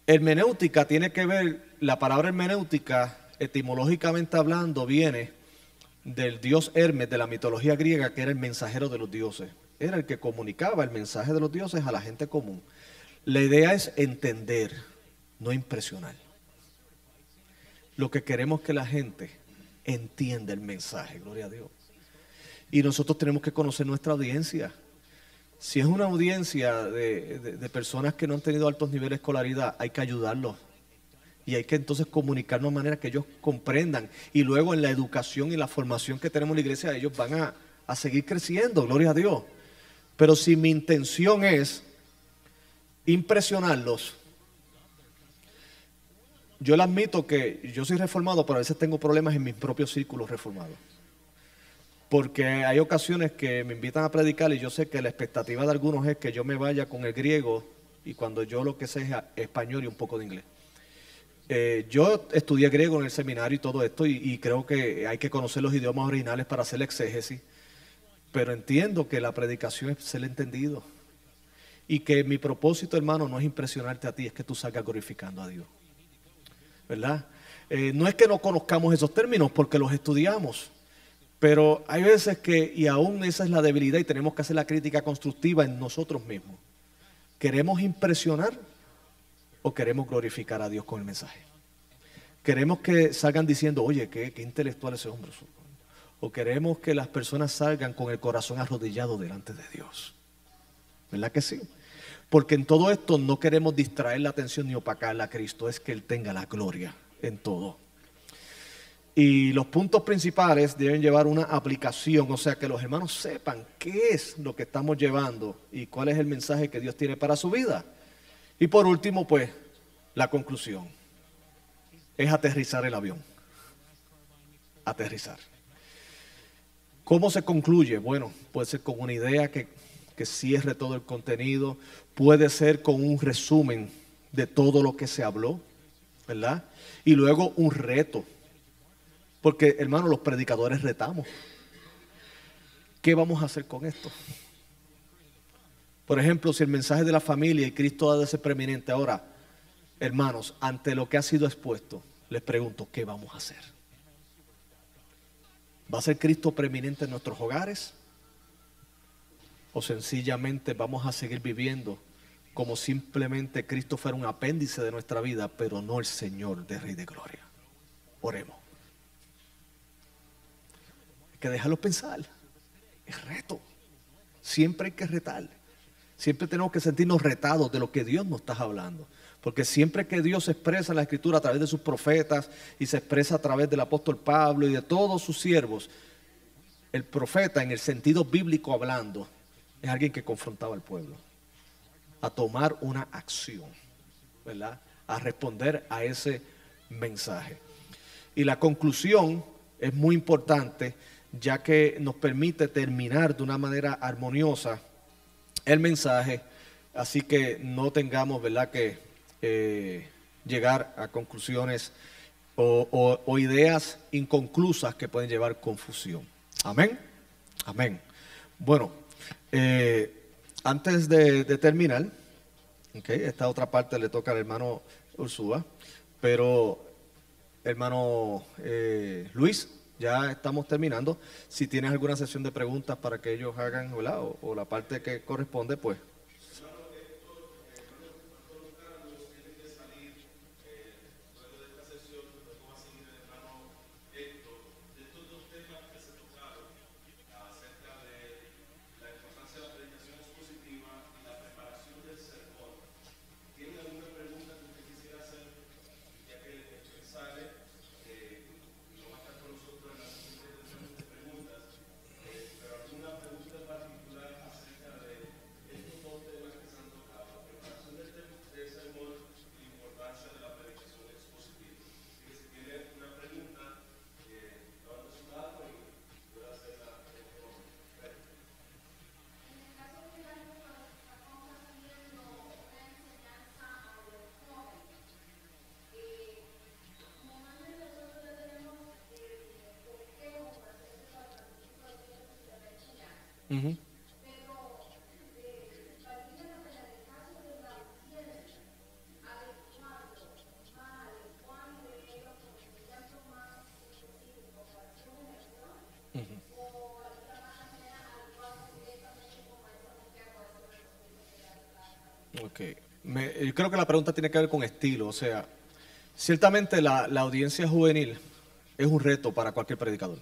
Hermenéutica tiene que ver, la palabra hermenéutica, etimológicamente hablando, viene del dios Hermes de la mitología griega, que era el mensajero de los dioses. Era el que comunicaba el mensaje de los dioses a la gente común. La idea es entender, no impresionar. Lo que queremos es que la gente entienda el mensaje, gloria a Dios. Y nosotros tenemos que conocer nuestra audiencia. Si es una audiencia de personas que no han tenido altos niveles de escolaridad, hay que ayudarlos. Y hay que entonces comunicarnos de manera que ellos comprendan. Y luego en la educación y la formación que tenemos en la iglesia, ellos van a seguir creciendo, gloria a Dios. Pero si mi intención es impresionarlos, yo le admito que yo soy reformado, pero a veces tengo problemas en mis propios círculos reformados. Porque hay ocasiones que me invitan a predicar y yo sé que la expectativa de algunos es que yo me vaya con el griego y cuando yo lo que sé es español y un poco de inglés. Yo estudié griego en el seminario y todo esto, y creo que hay que conocer los idiomas originales para hacer la exégesis, pero entiendo que la predicación es ser entendido. Y que mi propósito, hermano, no es impresionarte a ti, es que tú salgas glorificando a Dios. ¿Verdad? No es que no conozcamos esos términos porque los estudiamos, pero hay veces que, y aún esa es la debilidad y tenemos que hacer la crítica constructiva en nosotros mismos. ¿Queremos impresionar o queremos glorificar a Dios con el mensaje? Queremos que salgan diciendo, oye, qué intelectual ese hombre. O queremos que las personas salgan con el corazón arrodillado delante de Dios. ¿Verdad que sí? Porque en todo esto no queremos distraer la atención ni opacarla a Cristo, es que Él tenga la gloria en todo. Y los puntos principales deben llevar una aplicación, o sea, que los hermanos sepan qué es lo que estamos llevando y cuál es el mensaje que Dios tiene para su vida. Y por último, pues, la conclusión es aterrizar el avión. Aterrizar. ¿Cómo se concluye? Bueno, puede ser con una idea que cierre todo el contenido, puede ser con un resumen de todo lo que se habló, ¿verdad? Y luego un reto, porque hermano, los predicadores retamos. ¿Qué vamos a hacer con esto? Por ejemplo, si el mensaje de la familia y Cristo ha de ser preeminente ahora, hermanos, ante lo que ha sido expuesto, les pregunto, ¿qué vamos a hacer? ¿Va a ser Cristo preeminente en nuestros hogares? ¿O sencillamente vamos a seguir viviendo como simplemente Cristo fuera un apéndice de nuestra vida, pero no el Señor de Rey de Gloria? Oremos. Hay que dejarlo pensar. Es reto. Siempre hay que retar. Siempre tenemos que sentirnos retados de lo que Dios nos está hablando. Porque siempre que Dios se expresa en la Escritura a través de sus profetas y se expresa a través del apóstol Pablo y de todos sus siervos, el profeta, en el sentido bíblico hablando, es alguien que confrontaba al pueblo a tomar una acción, ¿verdad? A responder a ese mensaje. Y la conclusión es muy importante, ya que nos permite terminar de una manera armoniosa el mensaje, así que no tengamos, ¿verdad?, que llegar a conclusiones o ideas inconclusas que pueden llevar confusión. Amén. Amén. Bueno, antes de terminar, esta otra parte le toca al hermano Ursúa, pero hermano Luis, ya estamos terminando. Si tienes alguna sesión de preguntas para que ellos hagan, ¿verdad?, o la parte que corresponde, pues. Uh-huh. Ok. Yo creo que la pregunta tiene que ver con estilo. O sea, ciertamente la audiencia juvenil es un reto para cualquier predicador.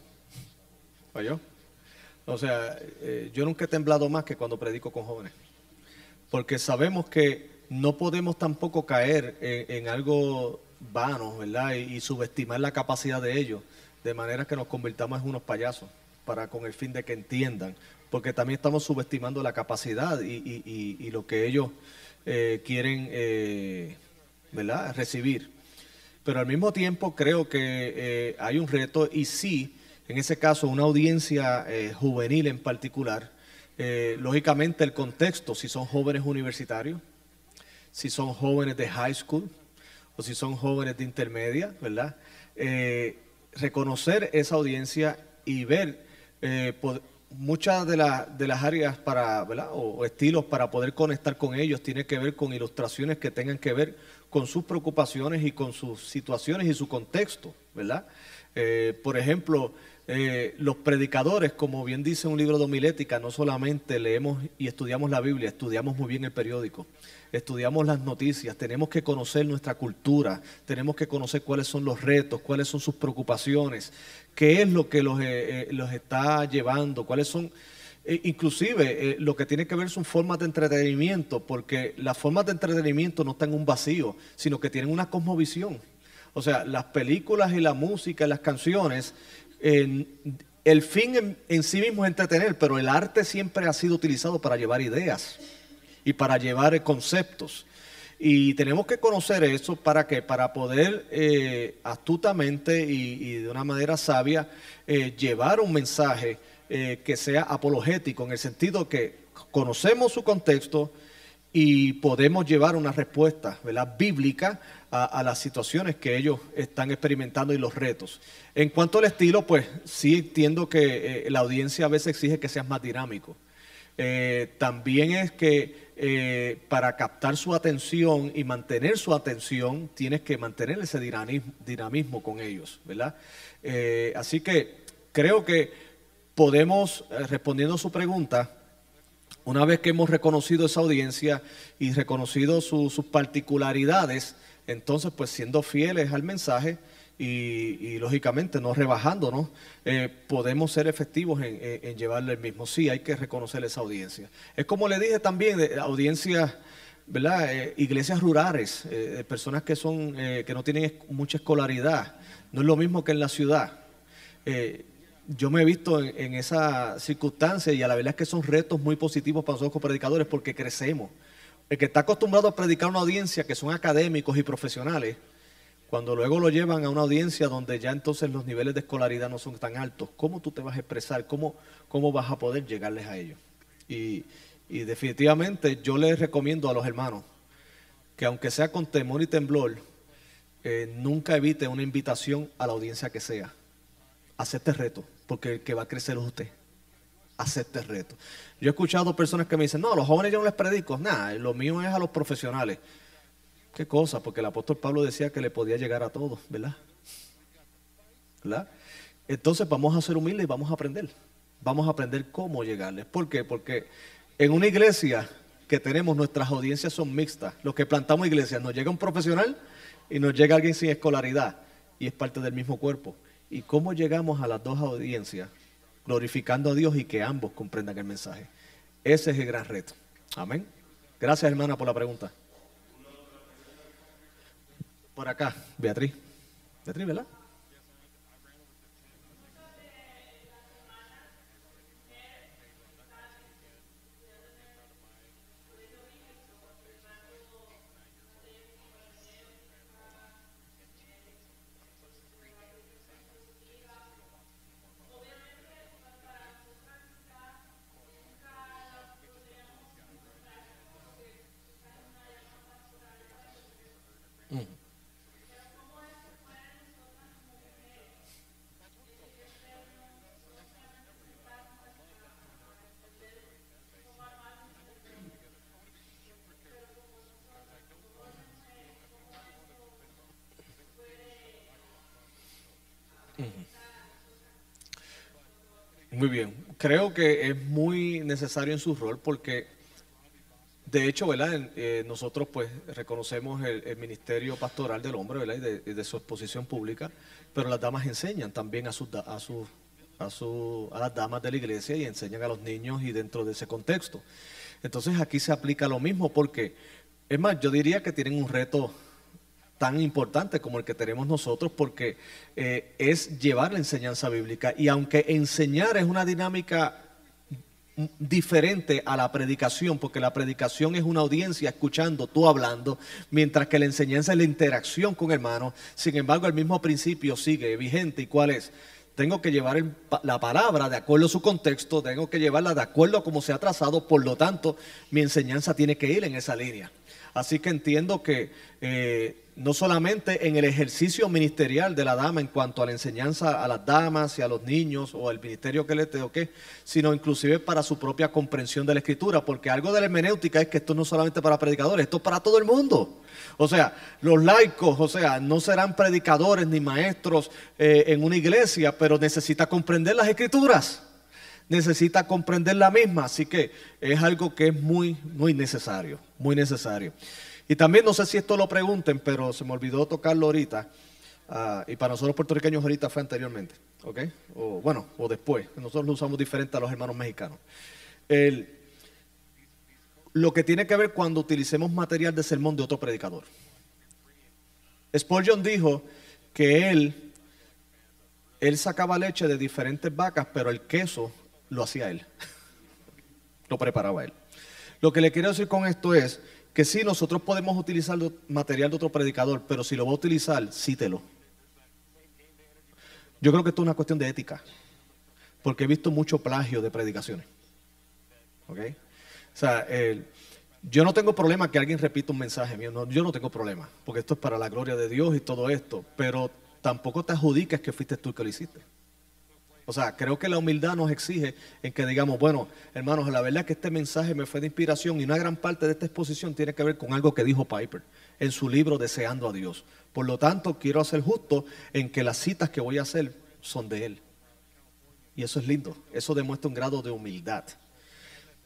¿Oyó? O sea, yo nunca he temblado más que cuando predico con jóvenes. Porque sabemos que no podemos tampoco caer en algo vano, ¿verdad? Y subestimar la capacidad de ellos, de manera que nos convirtamos en unos payasos, con el fin de que entiendan. Porque también estamos subestimando la capacidad y lo que ellos quieren, ¿verdad?, recibir. Pero al mismo tiempo creo que hay un reto, y sí, en ese caso una audiencia juvenil en particular, lógicamente el contexto, si son jóvenes universitarios, si son jóvenes de high school o si son jóvenes de intermedia, ¿verdad? Reconocer esa audiencia y ver muchas de las áreas para, ¿verdad? O estilos para poder conectar con ellos tiene que ver con ilustraciones que tengan que ver con sus preocupaciones y con sus situaciones y su contexto, ¿verdad? Por ejemplo, los predicadores, como bien dice un libro de homilética, no solamente leemos y estudiamos la Biblia, estudiamos muy bien el periódico, estudiamos las noticias, tenemos que conocer nuestra cultura, tenemos que conocer cuáles son los retos, cuáles son sus preocupaciones, qué es lo que los está llevando, cuáles son, inclusive lo que tiene que ver son formas de entretenimiento, porque las formas de entretenimiento no están en un vacío, sino que tienen una cosmovisión. O sea, las películas y la música y las canciones, el fin en sí mismo es entretener, pero el arte siempre ha sido utilizado para llevar ideas y para llevar conceptos. Y tenemos que conocer eso para que para poder astutamente y de una manera sabia llevar un mensaje que sea apologético, en el sentido que conocemos su contexto y podemos llevar una respuesta, ¿verdad?, bíblica a las situaciones que ellos están experimentando y los retos. En cuanto al estilo, pues sí entiendo que la audiencia a veces exige que seas más dinámico. También es que para captar su atención y mantener su atención, tienes que mantener ese dinamismo con ellos, ¿verdad? Así que creo que podemos, respondiendo a su pregunta, una vez que hemos reconocido esa audiencia y reconocido sus particularidades, entonces pues siendo fieles al mensaje y lógicamente no rebajándonos, podemos ser efectivos en llevarle el mismo. Sí, hay que reconocer esa audiencia. Es como le dije también, de audiencias, ¿verdad? Iglesias rurales, personas que son que no tienen mucha escolaridad. No es lo mismo que en la ciudad. Yo me he visto en esa circunstancia y a la verdad es que son retos muy positivos para nosotros como predicadores porque crecemos. El que está acostumbrado a predicar a una audiencia que son académicos y profesionales, cuando luego lo llevan a una audiencia donde ya entonces los niveles de escolaridad no son tan altos, ¿cómo tú te vas a expresar? ¿Cómo vas a poder llegarles a ellos? Y definitivamente yo les recomiendo a los hermanos que aunque sea con temor y temblor, nunca evite una invitación a la audiencia que sea. Acepte el reto, porque el que va a crecer es usted. Acepte el reto. Yo he escuchado personas que me dicen, no, a los jóvenes yo no les predico. Nada, lo mío es a los profesionales. ¿Qué cosa? Porque el apóstol Pablo decía que le podía llegar a todos, ¿verdad? ¿Verdad? Entonces vamos a ser humildes y vamos a aprender. Vamos a aprender cómo llegarles. ¿Por qué? Porque en una iglesia que tenemos, nuestras audiencias son mixtas. Los que plantamos iglesias, nos llega un profesional y nos llega alguien sin escolaridad y es parte del mismo cuerpo. ¿Y cómo llegamos a las dos audiencias? Glorificando a Dios y que ambos comprendan el mensaje. Ese es el gran reto. Amén. Gracias, hermana, por la pregunta. Por acá, Beatriz. Beatriz, ¿verdad? Muy bien. Creo que es muy necesario en su rol porque, de hecho, ¿verdad? Nosotros pues reconocemos el ministerio pastoral del hombre, ¿verdad? Y de su exposición pública, pero las damas enseñan también a las damas de la iglesia y enseñan a los niños y dentro de ese contexto. Entonces aquí se aplica lo mismo porque, es más, yo diría que tienen un reto tan importante como el que tenemos nosotros porque es llevar la enseñanza bíblica y aunque enseñar es una dinámica diferente a la predicación, porque la predicación es una audiencia escuchando, tú hablando, mientras que la enseñanza es la interacción con hermanos. Sin embargo, el mismo principio sigue vigente. ¿Y cuál es? Tengo que llevar la palabra de acuerdo a su contexto, tengo que llevarla de acuerdo a cómo se ha trazado, por lo tanto, mi enseñanza tiene que ir en esa línea. Así que entiendo que no solamente en el ejercicio ministerial de la dama en cuanto a la enseñanza a las damas y a los niños o el ministerio que le toque, sino inclusive para su propia comprensión de la Escritura, porque algo de la hermenéutica es que esto no es solamente para predicadores, esto es para todo el mundo. O sea, los laicos, o sea, no serán predicadores ni maestros en una iglesia, pero necesita comprender las Escrituras. Necesita comprender la misma, así que es algo que es muy, muy necesario, muy necesario. Y también no sé si esto lo pregunten, pero se me olvidó tocarlo ahorita, y para nosotros puertorriqueños ahorita fue anteriormente, ¿ok? O después, nosotros lo usamos diferente a los hermanos mexicanos. Lo que tiene que ver cuando utilicemos material de sermón de otro predicador. Spurgeon dijo que él sacaba leche de diferentes vacas, pero el queso lo hacía él, lo preparaba él. Lo que le quiero decir con esto es que sí, nosotros podemos utilizar material de otro predicador, pero si lo va a utilizar, cítelo. Yo creo que esto es una cuestión de ética, porque he visto mucho plagio de predicaciones. ¿Ok? O sea, yo no tengo problema que alguien repita un mensaje mío, no, yo no tengo problema, porque esto es para la gloria de Dios y todo esto, pero tampoco te adjudiques que fuiste tú el que lo hiciste. O sea, creo que la humildad nos exige en que digamos, bueno, hermanos, la verdad es que este mensaje me fue de inspiración y una gran parte de esta exposición tiene que ver con algo que dijo Piper en su libro Deseando a Dios. Por lo tanto, quiero ser justo en que las citas que voy a hacer son de él. Y eso es lindo, eso demuestra un grado de humildad.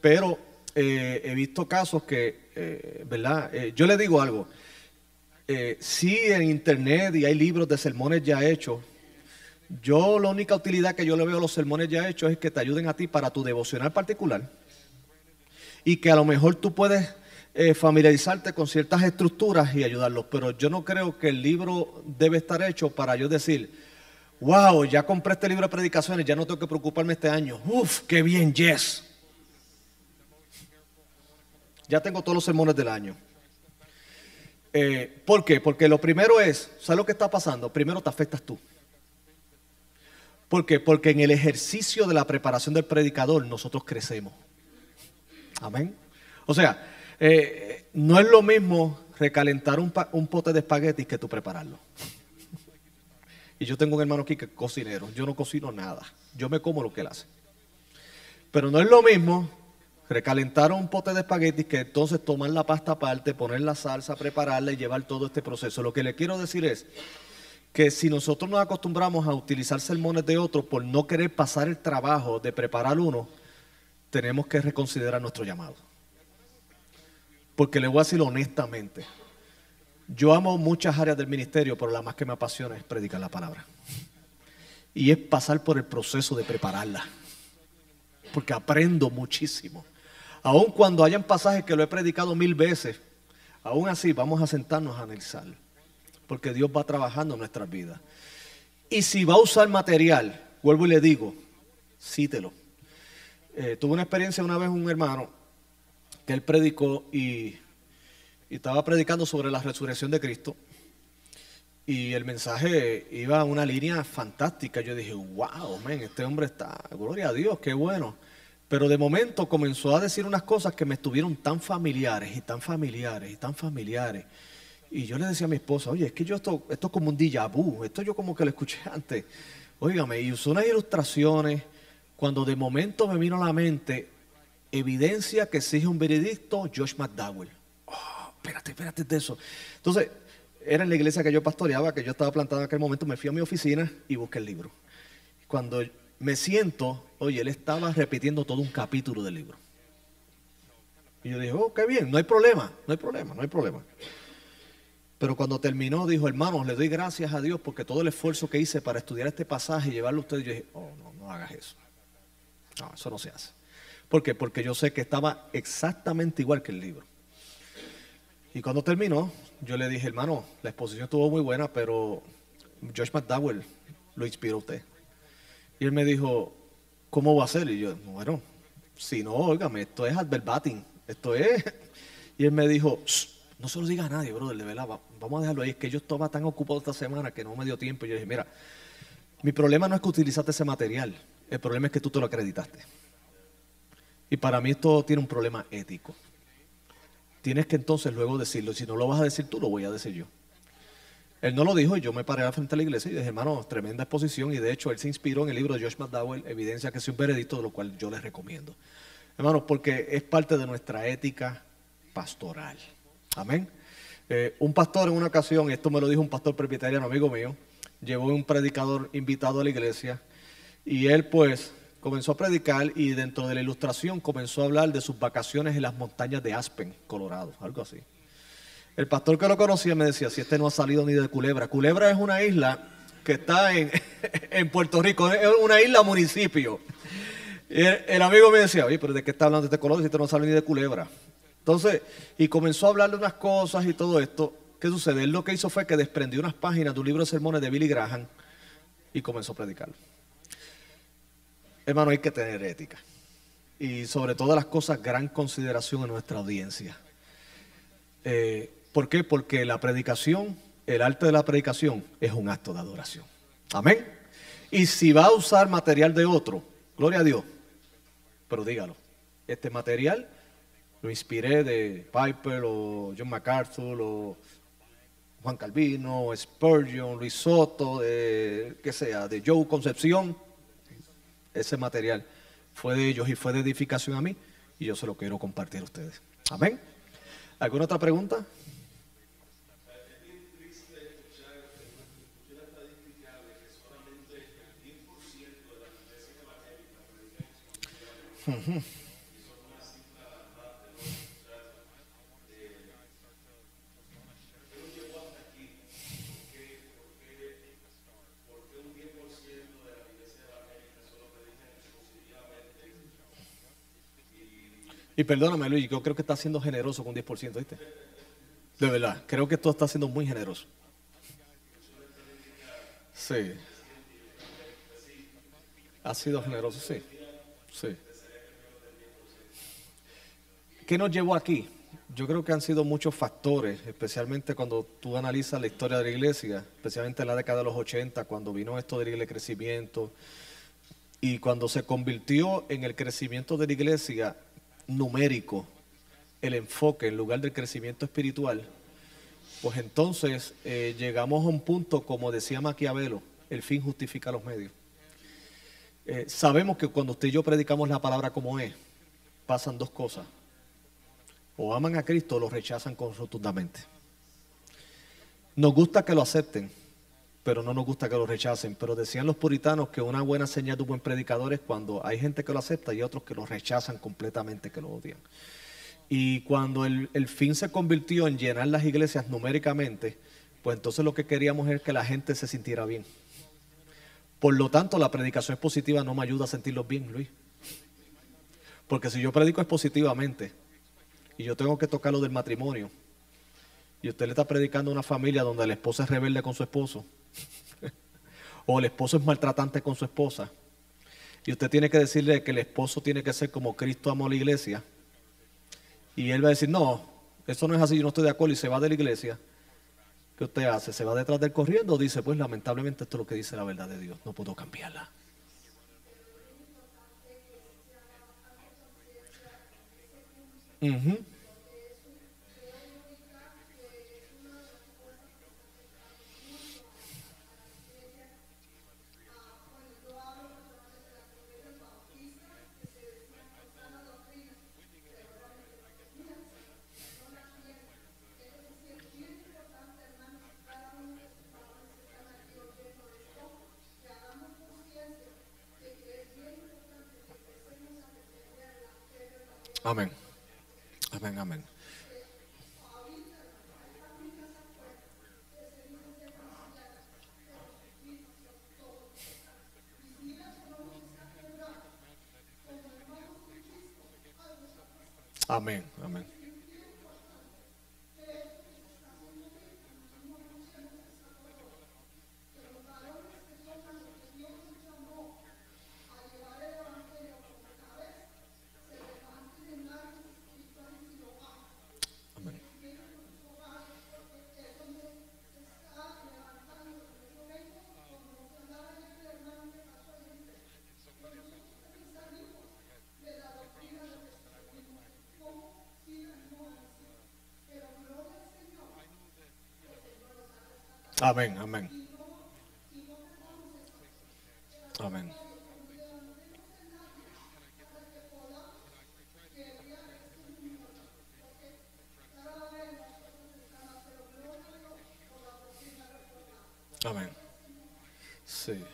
Pero he visto casos que, ¿verdad? Yo le digo algo, sí en internet y hay libros de sermones ya hechos. Yo la única utilidad que yo le veo a los sermones ya hechos es que te ayuden a ti para tu devocional particular y que a lo mejor tú puedes familiarizarte con ciertas estructuras y ayudarlos, pero yo no creo que el libro debe estar hecho para yo decir, wow, ya compré este libro de predicaciones, ya no tengo que preocuparme este año, uf, qué bien, yes, ya tengo todos los sermones del año. ¿Por qué? Porque lo primero es, ¿sabes lo que está pasando? Primero te afectas tú. ¿Por qué? Porque en el ejercicio de la preparación del predicador nosotros crecemos. Amén. O sea, no es lo mismo recalentar un pote de espaguetis que tú prepararlo. Y yo tengo un hermano aquí que es cocinero. Yo no cocino nada. Yo me como lo que él hace. Pero no es lo mismo recalentar un pote de espaguetis que entonces tomar la pasta aparte, poner la salsa, prepararla y llevar todo este proceso. Lo que le quiero decir es que si nosotros nos acostumbramos a utilizar sermones de otros por no querer pasar el trabajo de preparar uno, tenemos que reconsiderar nuestro llamado. Porque le voy a decir honestamente, yo amo muchas áreas del ministerio, pero la más que me apasiona es predicar la palabra. Y es pasar por el proceso de prepararla. Porque aprendo muchísimo. Aun cuando hayan pasajes que lo he predicado 1000 veces, aún así vamos a sentarnos a analizarlo. Porque Dios va trabajando en nuestras vidas. Y si va a usar material, vuelvo y le digo, cítelo. Tuve una experiencia una vez un hermano que él predicó y estaba predicando sobre la resurrección de Cristo. Y el mensaje iba a una línea fantástica. Yo dije, wow, man, este hombre está, gloria a Dios, qué bueno. Pero de momento comenzó a decir unas cosas que me estuvieron tan familiares y tan familiares y tan familiares. Y yo le decía a mi esposa, oye, es que yo esto es como un déjà vu, esto yo como que lo escuché antes. Óigame, y usó unas ilustraciones, cuando de momento me vino a la mente, evidencia que exige un veredicto, Josh McDowell. Oh, espérate de eso. Entonces, era en la iglesia que yo pastoreaba, que yo estaba plantado en aquel momento, me fui a mi oficina y busqué el libro. Cuando me siento, oye, él estaba repitiendo todo un capítulo del libro. Y yo dije, oh, qué bien, no hay problema. Pero cuando terminó, dijo, hermanos, le doy gracias a Dios porque todo el esfuerzo que hice para estudiar este pasaje y llevarlo a ustedes, yo dije, oh, no hagas eso. No, eso no se hace. ¿Por qué? Porque yo sé que estaba exactamente igual que el libro. Y cuando terminó, yo le dije, hermano, la exposición estuvo muy buena, pero Josh McDowell lo inspiró a usted. Y él me dijo, ¿cómo va a ser? Y yo, bueno, si no, óigame, esto es ad verbatim, esto es... Y él me dijo, no se lo diga a nadie, brother, de verdad, vamos a dejarlo ahí. Es que yo estaba tan ocupado esta semana que no me dio tiempo. Y yo dije, mira, mi problema no es que utilizaste ese material, el problema es que tú te lo acreditaste. Y para mí esto tiene un problema ético. tienes que entonces luego decirlo. Si no lo vas a decir tú, lo voy a decir yo. Él no lo dijo y yo me paré al frente de la iglesia y dije, hermano, tremenda exposición. Y de hecho, él se inspiró en el libro de Josh McDowell, Evidencia que es un veredicto, de lo cual yo les recomiendo. Hermanos, porque es parte de nuestra ética pastoral. Amén. Un pastor en una ocasión, esto me lo dijo un pastor presbiteriano, amigo mío, llevó un predicador invitado a la iglesia y él pues comenzó a predicar y dentro de la ilustración comenzó a hablar de sus vacaciones en las montañas de Aspen, Colorado, algo así. El pastor que lo conocía me decía, si este no ha salido ni de Culebra. Culebra es una isla que está en Puerto Rico, es una isla municipio. Y el amigo me decía, oye, pero ¿de qué está hablando este color si este no sale ni de Culebra? Entonces, y comenzó a hablarle unas cosas y todo esto. ¿Qué sucede? Él lo que hizo fue que desprendió unas páginas de un libro de sermones de Billy Graham y comenzó a predicar. Hermano, hay que tener ética. Y sobre todas las cosas, gran consideración en nuestra audiencia. ¿Por qué? Porque la predicación, el arte de la predicación es un acto de adoración. Amén. Y si va a usar material de otro, gloria a Dios, pero dígalo, este material lo inspiré de Piper o John MacArthur o Juan Calvino, Spurgeon, Luis Soto, que sea, de Joe Concepción. Ese material fue de ellos y fue de edificación a mí y yo se lo quiero compartir a ustedes. Amén. ¿Alguna otra pregunta? Y perdóname, Luis, yo creo que estás siendo generoso con 10%, ¿viste? De verdad, creo que tú estás siendo muy generoso. Sí. Has sido generoso, sí. Sí. ¿Qué nos llevó aquí? Yo creo que han sido muchos factores, especialmente cuando tú analizas la historia de la iglesia, especialmente en la década de los 80, cuando vino esto del crecimiento y cuando se convirtió en el crecimiento de la iglesia numérico, el enfoque en lugar del crecimiento espiritual, pues entonces llegamos a un punto, como decía Maquiavelo, el fin justifica los medios. Sabemos que cuando usted y yo predicamos la palabra como es, pasan dos cosas. O aman a Cristo o lo rechazan rotundamente. Nos gusta que lo acepten, pero no nos gusta que lo rechacen. Pero decían los puritanos que una buena señal de un buen predicador es cuando hay gente que lo acepta y otros que lo rechazan completamente, que lo odian. Y cuando el fin se convirtió en llenar las iglesias numéricamente, pues entonces lo que queríamos es que la gente se sintiera bien. Por lo tanto, la predicación expositiva no me ayuda a sentirlos bien, Luis. Porque si yo predico expositivamente y yo tengo que tocar lo del matrimonio, y usted le está predicando a una familia donde la esposa es rebelde con su esposo, o el esposo es maltratante con su esposa, y usted tiene que decirle que el esposo tiene que ser como Cristo amó la iglesia, y él va a decir, no, eso no es así, yo no estoy de acuerdo, y se va de la iglesia. ¿Qué usted hace? ¿Se va detrás del corriendo o dice, pues lamentablemente esto es lo que dice la verdad de Dios, no puedo cambiarla? Uh-huh. Amén. Amén, amén. Amén, amén. Amén. Amén, amén. Amén. Amén. Sí.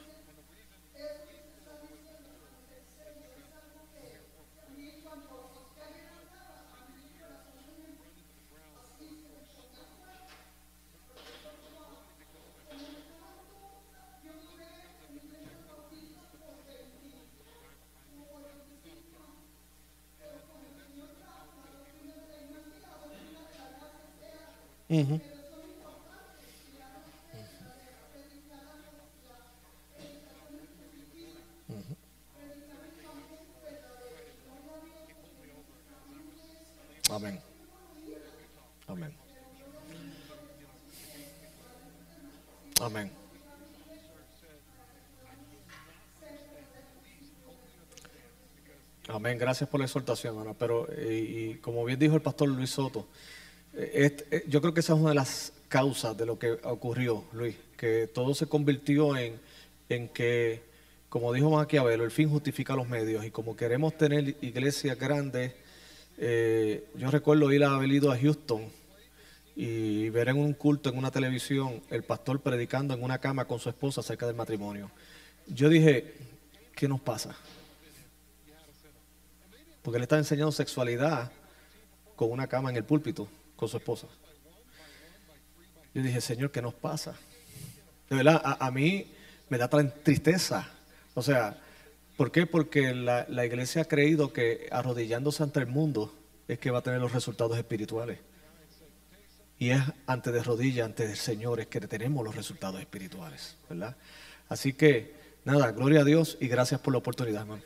Ujú. Amén. Amén. Amén. Amén. Gracias por la exhortación, hermano. Pero, y como bien dijo el pastor Luis Soto, yo creo que esa es una de las causas de lo que ocurrió, Luis, que todo se convirtió en que, como dijo Maquiavelo, el fin justifica los medios. Y como queremos tener iglesias grandes, yo recuerdo haber ido a Houston y ver en un culto en una televisión el pastor predicando en una cama con su esposa acerca del matrimonio. Yo dije, ¿qué nos pasa? Porque él estaba enseñando sexualidad con una cama en el púlpito con su esposa. Yo dije, Señor, ¿qué nos pasa? De verdad, a mí me da tristeza. O sea, ¿por qué? Porque la iglesia ha creído que arrodillándose ante el mundo es que va a tener los resultados espirituales. Y es ante de rodillas, ante el Señor, es que tenemos los resultados espirituales, ¿verdad? Así que, nada, gloria a Dios y gracias por la oportunidad, hermano.